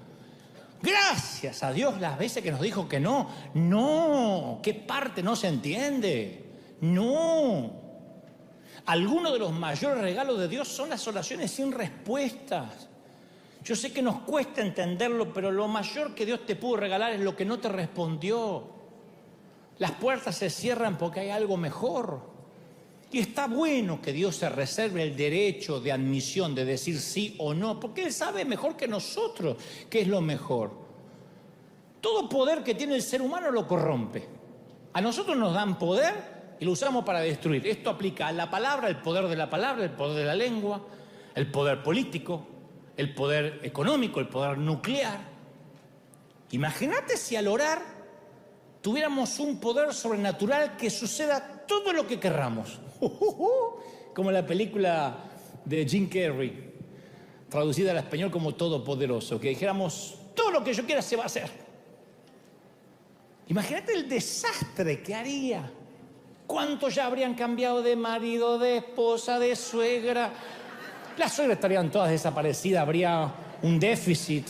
Gracias a Dios las veces que nos dijo que no. No, ¿qué parte no se entiende? No. Algunos de los mayores regalos de Dios son las oraciones sin respuestas. Yo sé que nos cuesta entenderlo, pero lo mayor que Dios te pudo regalar es lo que no te respondió. Las puertas se cierran porque hay algo mejor. Y está bueno que Dios se reserve el derecho de admisión, de decir sí o no, porque Él sabe mejor que nosotros qué es lo mejor. Todo poder que tiene el ser humano lo corrompe. A nosotros nos dan poder y lo usamos para destruir. Esto aplica a la palabra, el poder de la palabra, el poder de la lengua, el poder político, el poder económico, el poder nuclear. Imagínate si al orar tuviéramos un poder sobrenatural que suceda todo lo que querramos. Como la película de Jim Carrey, traducida al español como Todopoderoso, que dijéramos, todo lo que yo quiera se va a hacer. Imagínate el desastre que haría. ¿Cuántos ya habrían cambiado de marido, de esposa, de suegra? Las suegras estarían todas desaparecidas, habría un déficit.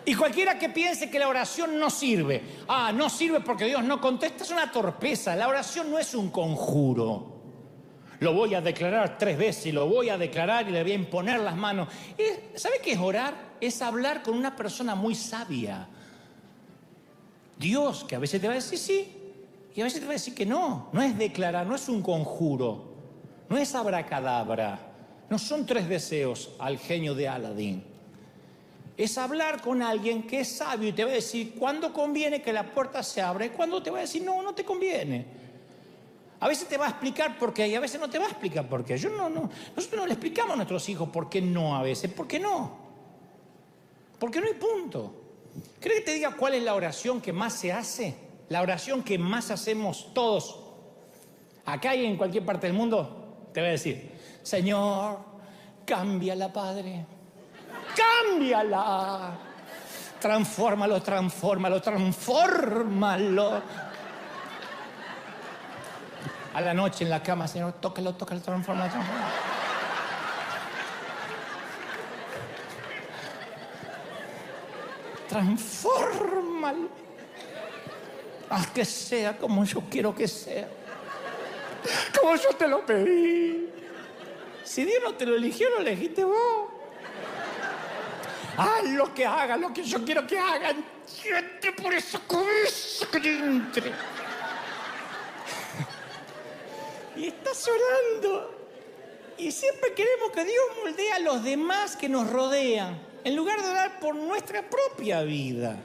Y cualquiera que piense que la oración no sirve, no sirve porque Dios no contesta, es una torpeza. La oración no es un conjuro. Lo voy a declarar 3 veces y lo voy a declarar y le voy a imponer las manos. ¿Sabe qué es orar? Es hablar con una persona muy sabia. Dios, que a veces te va a decir sí y a veces te va a decir que no. No es declarar, no es un conjuro, no es abracadabra, no son 3 deseos al genio de Aladín. Es hablar con alguien que es sabio y te va a decir cuándo conviene que la puerta se abra y cuándo te va a decir no te conviene. A veces te va a explicar por qué y a veces no te va a explicar por qué. Nosotros no le explicamos a nuestros hijos por qué no a veces. ¿Por qué no? Porque no hay punto. ¿Crees que te diga cuál es la oración que más se hace? La oración que más hacemos todos, acá y en cualquier parte del mundo, te va a decir, Señor, cámbiala, Padre. ¡Cámbiala! Transfórmalo. A la noche en la cama, Señor, tócalo, transfórmalo. Transfórmalo. Haz que sea como yo quiero que sea. Como yo te lo pedí. Si Dios no te lo eligió, lo elegiste vos. Haz lo que haga, lo que yo quiero que hagan. Siente por esa cabeza que entre. Y estás orando. Y siempre queremos que Dios moldee a los demás que nos rodean, en lugar de orar por nuestra propia vida.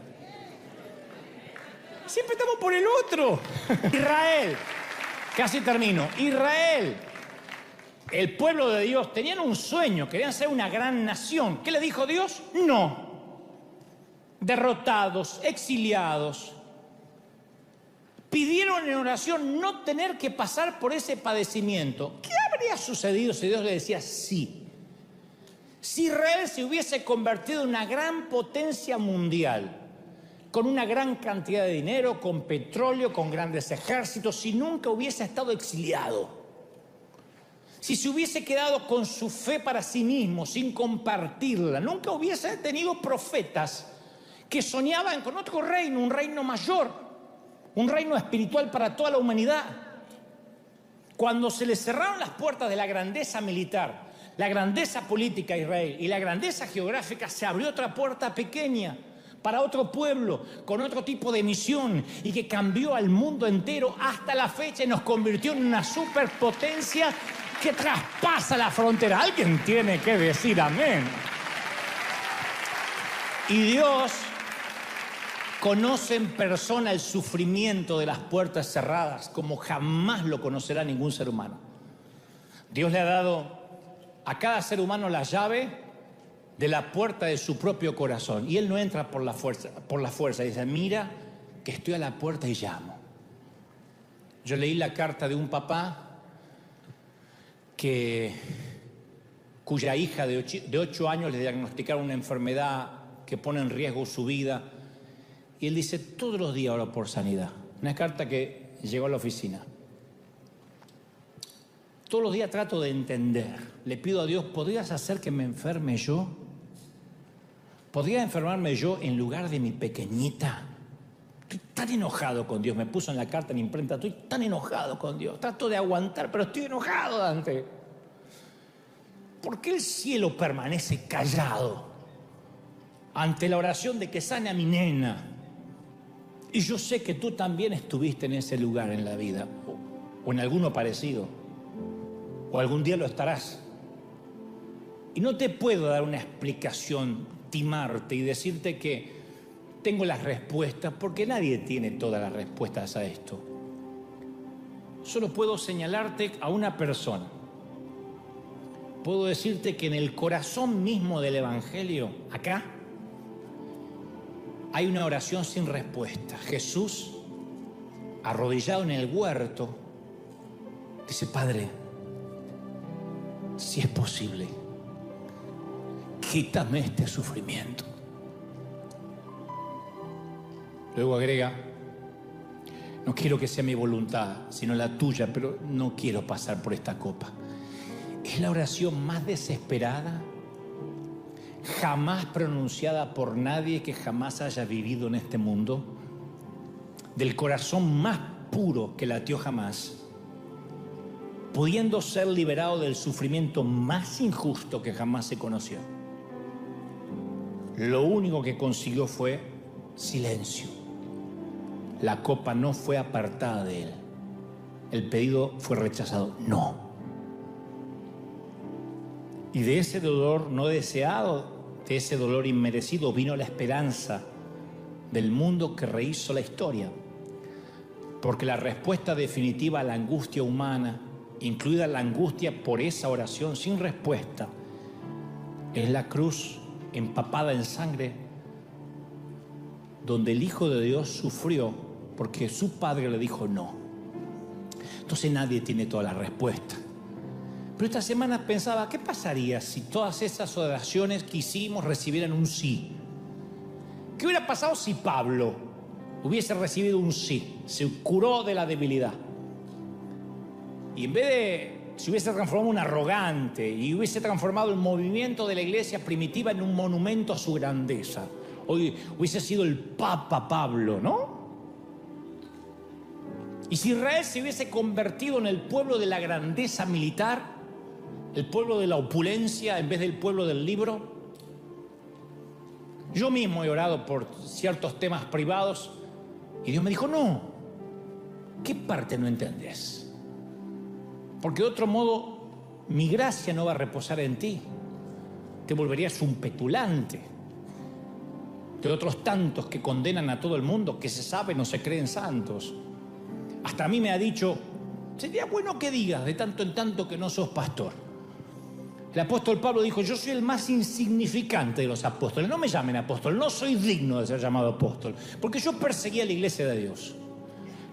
Siempre estamos por el otro. Israel, casi termino. Israel, el pueblo de Dios, tenían un sueño, querían ser una gran nación. ¿Qué le dijo Dios? No. Derrotados, exiliados. Pidieron en oración no tener que pasar por ese padecimiento. ¿Qué habría sucedido si Dios le decía sí? Si Israel se hubiese convertido en una gran potencia mundial, con una gran cantidad de dinero, con petróleo, con grandes ejércitos, si nunca hubiese estado exiliado. Si se hubiese quedado con su fe para sí mismo, sin compartirla, nunca hubiese tenido profetas que soñaban con otro reino, un reino mayor, un reino espiritual para toda la humanidad. Cuando se le cerraron las puertas de la grandeza militar, la grandeza política a Israel y la grandeza geográfica, se abrió otra puerta pequeña para otro pueblo, con otro tipo de misión y que cambió al mundo entero hasta la fecha y nos convirtió en una superpotencia que traspasa la frontera. Alguien tiene que decir amén. Y Dios conoce en persona el sufrimiento de las puertas cerradas como jamás lo conocerá ningún ser humano. Dios le ha dado a cada ser humano la llave de la puerta de su propio corazón. Y Él no entra por la fuerza. Dice, mira que estoy a la puerta y llamo. Yo leí la carta de un papá cuya hija de 8 años le diagnosticaron una enfermedad que pone en riesgo su vida. Y él dice, todos los días oro por sanidad. Una carta que llegó a la oficina. Todos los días trato de entender. Le pido a Dios, ¿podrías hacer que me enferme yo? ¿Podría enfermarme yo en lugar de mi pequeñita? Estoy tan enojado con Dios. Me puso en la carta en imprenta, estoy tan enojado con Dios. Trato de aguantar, pero estoy enojado, Dante. ¿Por qué el cielo permanece callado ante la oración de que sane a mi nena? Y yo sé que tú también estuviste en ese lugar en la vida, o en alguno parecido, o algún día lo estarás. Y no te puedo dar una explicación, timarte y decirte que tengo las respuestas, porque nadie tiene todas las respuestas a esto. Solo puedo señalarte a una persona. Puedo decirte que en el corazón mismo del Evangelio, acá, hay una oración sin respuesta. Jesús, arrodillado en el huerto, dice, Padre, si es posible, quítame este sufrimiento. Luego agrega, no quiero que sea mi voluntad, sino la tuya, pero no quiero pasar por esta copa. Es la oración más desesperada jamás pronunciada por nadie que jamás haya vivido en este mundo, del corazón más puro que latió jamás, pudiendo ser liberado del sufrimiento más injusto que jamás se conoció. Lo único que consiguió fue silencio. La copa no fue apartada de él. El pedido fue rechazado. No. Y de ese dolor no deseado, de ese dolor inmerecido, vino la esperanza del mundo que rehizo la historia. Porque la respuesta definitiva a la angustia humana, incluida la angustia por esa oración sin respuesta, es la cruz empapada en sangre, donde el Hijo de Dios sufrió porque su Padre le dijo no. Entonces nadie tiene todas las respuestas. Pero esta semana pensaba, ¿qué pasaría si todas esas oraciones que hicimos recibieran un sí? ¿Qué hubiera pasado si Pablo hubiese recibido un sí? Se curó de la debilidad. Y en vez de, se hubiese transformado en un arrogante y hubiese transformado el movimiento de la iglesia primitiva en un monumento a su grandeza. Hoy hubiese sido el Papa Pablo, ¿no? Y si Israel se hubiese convertido en el pueblo de la grandeza militar, el pueblo de la opulencia en vez del pueblo del libro. Yo mismo he orado por ciertos temas privados y Dios me dijo, no, ¿qué parte no entendés? Porque de otro modo mi gracia no va a reposar en ti. Te volverías un petulante de otros tantos que condenan a todo el mundo, que se saben o se creen santos. Hasta a mí me ha dicho, sería bueno que digas de tanto en tanto que no sos pastor. El apóstol Pablo dijo, yo soy el más insignificante de los apóstoles. No me llamen apóstol, no soy digno de ser llamado apóstol, porque yo perseguía la iglesia de Dios.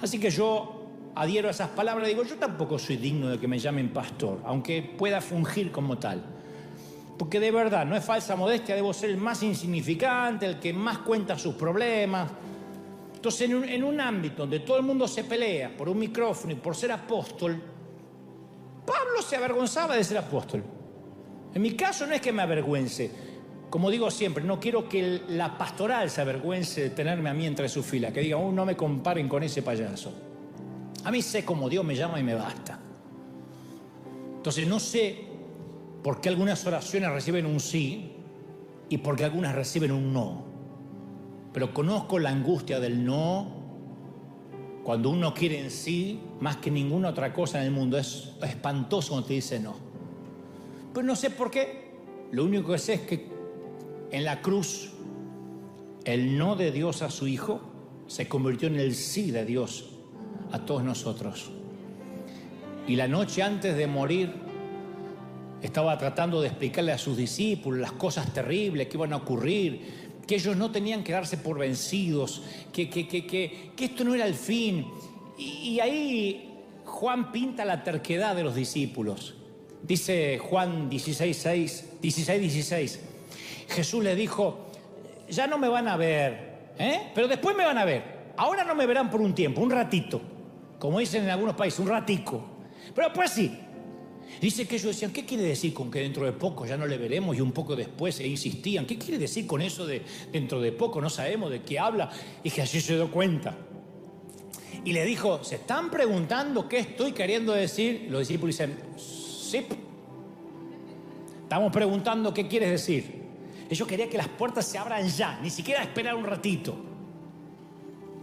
Así que yo adhiero a esas palabras y digo, yo tampoco soy digno de que me llamen pastor, aunque pueda fungir como tal. Porque de verdad, no es falsa modestia, debo ser el más insignificante, el que más cuenta sus problemas. Entonces, en un ámbito donde todo el mundo se pelea por un micrófono y por ser apóstol, Pablo se avergonzaba de ser apóstol. En mi caso no es que me avergüence. Como digo siempre, no quiero que la pastoral se avergüence de tenerme a mí entre sus filas, que diga, no me comparen con ese payaso. A mí sé cómo Dios me llama y me basta. Entonces no sé por qué algunas oraciones reciben un sí y por qué algunas reciben un no. Pero conozco la angustia del no, cuando uno quiere en sí, más que ninguna otra cosa en el mundo. Es espantoso cuando te dice no. Pues no sé por qué. Lo único que sé es que en la cruz el no de Dios a su Hijo se convirtió en el sí de Dios a todos nosotros. Y la noche antes de morir, estaba tratando de explicarle a sus discípulos las cosas terribles que iban a ocurrir, que ellos no tenían que darse por vencidos, que esto no era el fin. Y ahí Juan pinta la terquedad de los discípulos. Dice Juan 16:16. Jesús le dijo: ya no me van a ver, pero después me van a ver. Ahora no me verán por un tiempo, un ratito. Como dicen en algunos países, un ratico. Pero después sí. Dice que ellos decían: ¿qué quiere decir con que dentro de poco ya no le veremos? Y un poco después insistían: ¿qué quiere decir con eso de dentro de poco? No sabemos de qué habla. Y Jesús se dio cuenta. Y le dijo: ¿se están preguntando qué estoy queriendo decir? Los discípulos dicen: sí. Estamos preguntando qué quieres decir. Ellos querían que las puertas se abran ya, ni siquiera esperar un ratito.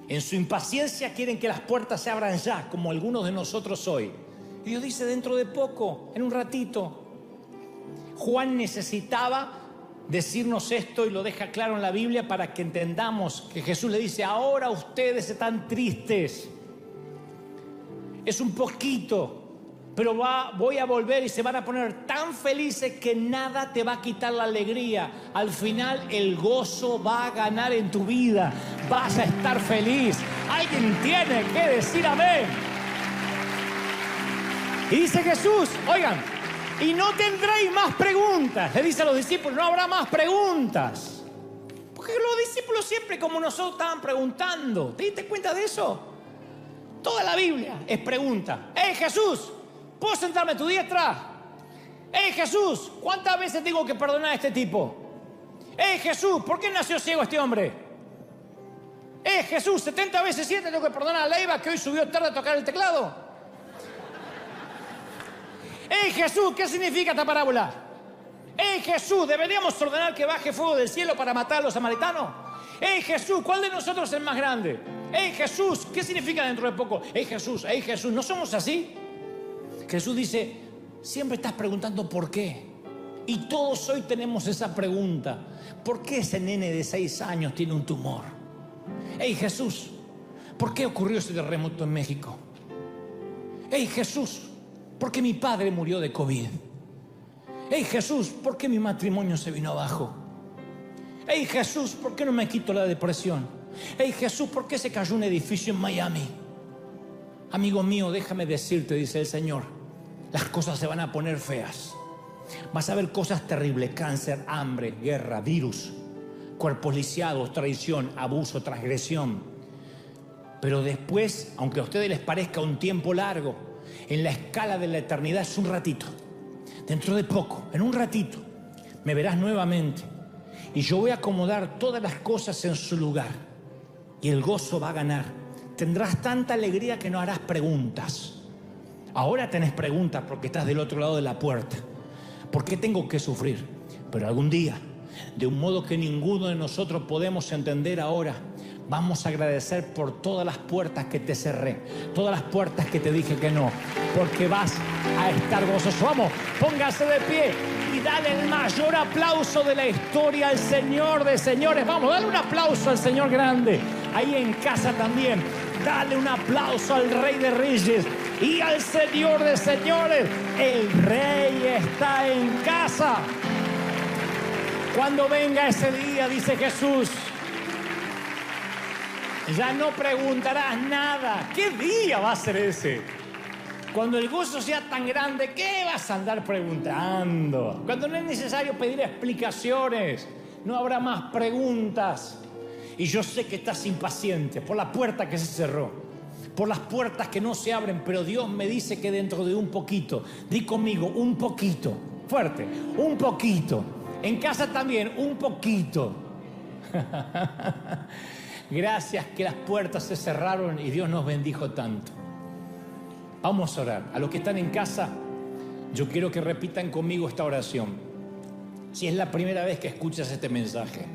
En su impaciencia quieren que las puertas se abran ya, como algunos de nosotros hoy. Y Dios dice: dentro de poco, en un ratito. Juan necesitaba decirnos esto y lo deja claro en la Biblia para que entendamos que Jesús le dice: ahora ustedes están tristes. Es un poquito, pero voy a volver y se van a poner tan felices que nada te va a quitar la alegría. Al final el gozo va a ganar en tu vida. Vas a estar feliz. Alguien tiene que decir amén. Y dice Jesús: oigan, y no tendréis más preguntas. Le dice a los discípulos: no habrá más preguntas. Porque los discípulos siempre, como nosotros, estaban preguntando. ¿Te diste cuenta de eso? Toda la Biblia es pregunta. ¡Hey, Jesús! ¿Puedo sentarme a tu diestra? ¡Hey, Jesús! ¿Cuántas veces tengo que perdonar a este tipo? ¡Hey, Jesús! ¿Por qué nació ciego este hombre? ¡Hey, Jesús! 70 veces 7 tengo que perdonar a Leiva, que hoy subió tarde a tocar el teclado. ¡Hey, Jesús! ¿Qué significa esta parábola? ¡Hey, Jesús! ¿Deberíamos ordenar que baje fuego del cielo para matar a los samaritanos? ¡Hey, Jesús! ¿Cuál de nosotros es el más grande? ¡Hey, Jesús! ¿Qué significa dentro de poco? ¡Hey, Jesús! ¡Hey, Jesús! ¿No somos así? Jesús dice: siempre estás preguntando por qué. Y todos hoy tenemos esa pregunta. ¿Por qué ese nene de 6 años tiene un tumor? ¡Hey, Jesús! ¿Por qué ocurrió ese terremoto en México? ¡Hey, Jesús! ¿Por qué mi padre murió de COVID? ¡Hey, Jesús! ¿Por qué mi matrimonio se vino abajo? ¡Hey, Jesús! ¿Por qué no me quito la depresión? ¡Hey, Jesús! ¿Por qué se cayó un edificio en Miami? Amigo mío, déjame decirte, dice el Señor, las cosas se van a poner feas. Vas a ver cosas terribles: cáncer, hambre, guerra, virus, cuerpos lisiados, traición, abuso, transgresión. Pero después, aunque a ustedes les parezca un tiempo largo, en la escala de la eternidad es un ratito. Dentro de poco, en un ratito, me verás nuevamente. Y yo voy a acomodar todas las cosas en su lugar. Y el gozo va a ganar. Tendrás tanta alegría que no harás preguntas. Ahora tenés preguntas porque estás del otro lado de la puerta. ¿Por qué tengo que sufrir? Pero algún día, de un modo que ninguno de nosotros podemos entender ahora, vamos a agradecer por todas las puertas que te cerré, todas las puertas que te dije que no, porque vas a estar gozoso. Vamos, póngase de pie y dale el mayor aplauso de la historia al Señor de señores. Vamos, dale un aplauso al Señor grande. Ahí en casa también, dale un aplauso al Rey de Reyes y al Señor de señores. El Rey está en casa. Cuando venga ese día, dice Jesús, ya no preguntarás nada. ¿Qué día va a ser ese? Cuando el gozo sea tan grande, ¿qué vas a andar preguntando? Cuando no es necesario pedir explicaciones, no habrá más preguntas. Y yo sé que estás impaciente por la puerta que se cerró, por las puertas que no se abren, pero Dios me dice que dentro de un poquito, di conmigo, un poquito, fuerte, un poquito. En casa también, un poquito. Gracias que las puertas se cerraron y Dios nos bendijo tanto. Vamos a orar. A los que están en casa, yo quiero que repitan conmigo esta oración. Si es la primera vez que escuchas este mensaje,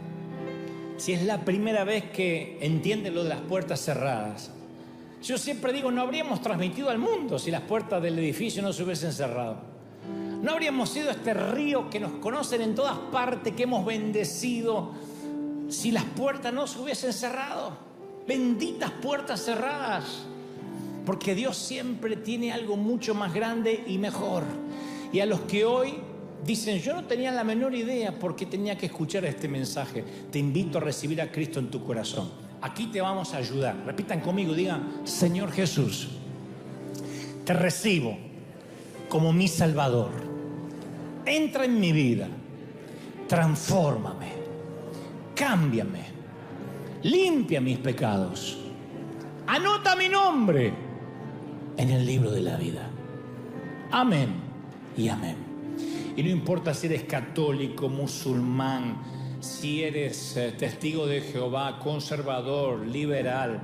si es la primera vez que entiendes lo de las puertas cerradas, yo siempre digo, no habríamos transmitido al mundo si las puertas del edificio no se hubiesen cerrado. No habríamos sido este río que nos conocen en todas partes, que hemos bendecido, si las puertas no se hubiesen cerrado. Benditas puertas cerradas. Porque Dios siempre tiene algo mucho más grande y mejor. Y a los que hoy dicen, yo no tenía la menor idea por qué tenía que escuchar este mensaje. Te invito a recibir a Cristo en tu corazón. Aquí te vamos a ayudar. Repitan conmigo, digan, Señor Jesús, te recibo como mi Salvador. Entra en mi vida, transfórmame, cámbiame, limpia mis pecados. Anota mi nombre en el libro de la vida. Amén y amén. Y no importa si eres católico, musulmán, si eres testigo de Jehová, conservador, liberal,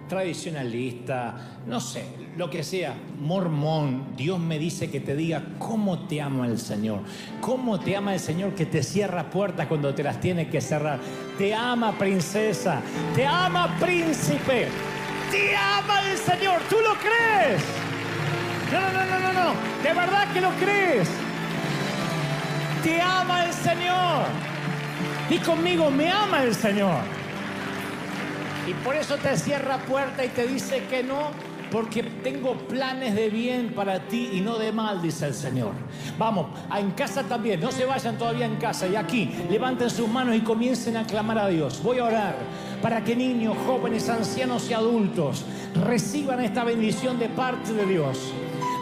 tradicionalista, no sé, lo que sea, mormón, Dios me dice que te diga cómo te ama el Señor. Cómo te ama el Señor, que te cierra puertas cuando te las tiene que cerrar. Te ama, princesa. Te ama, príncipe. Te ama el Señor. ¿Tú lo crees? No. ¿De verdad que lo crees? Te ama el Señor. Y conmigo, me ama el Señor. Y por eso te cierra puerta y te dice que no, porque tengo planes de bien para ti y no de mal, dice el Señor. Vamos, en casa también, no se vayan todavía en casa. Y aquí, levanten sus manos y comiencen a clamar a Dios. Voy a orar para que niños, jóvenes, ancianos y adultos reciban esta bendición de parte de Dios.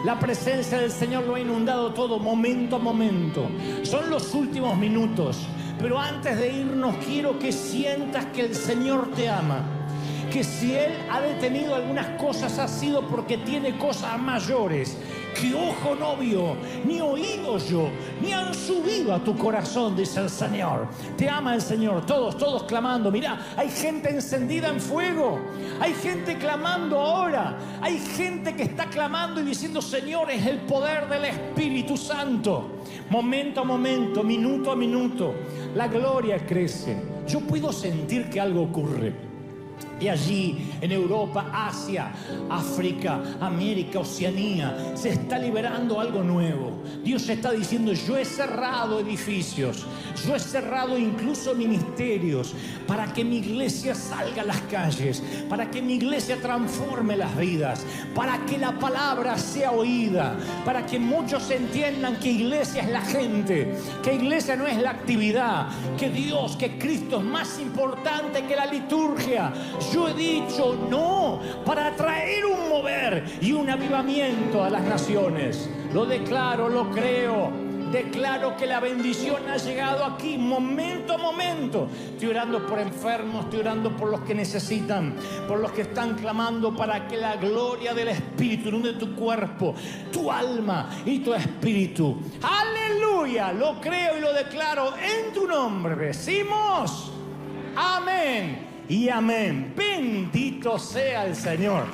La presencia del Señor lo ha inundado todo, momento a momento. Son los últimos minutos. Pero antes de irnos, quiero que sientas que el Señor te ama. Que si Él ha detenido algunas cosas, ha sido porque tiene cosas mayores que ojo no vio, ni oído yo, ni han subido a tu corazón, dice el Señor. Te ama el Señor. Todos clamando. Mirá, hay gente encendida en fuego. Hay gente clamando ahora. Hay gente que está clamando y diciendo, Señor, es el poder del Espíritu Santo. Momento a momento, minuto a minuto, la gloria crece. Yo puedo sentir que algo ocurre. Y allí, en Europa, Asia, África, América, Oceanía, se está liberando algo nuevo. Dios está diciendo, yo he cerrado edificios, yo he cerrado incluso ministerios, para que mi iglesia salga a las calles, para que mi iglesia transforme las vidas, para que la palabra sea oída, para que muchos entiendan que iglesia es la gente, que iglesia no es la actividad, que Dios, que Cristo es más importante que la liturgia. Yo he dicho no para traer un mover y un avivamiento a las naciones. Lo declaro, lo creo. Declaro que la bendición ha llegado aquí, momento a momento. Estoy orando por enfermos, estoy orando por los que necesitan, por los que están clamando para que la gloria del Espíritu inunde tu cuerpo, tu alma y tu espíritu. ¡Aleluya! Lo creo y lo declaro en tu nombre. Decimos amén y amén. Bendito sea el Señor.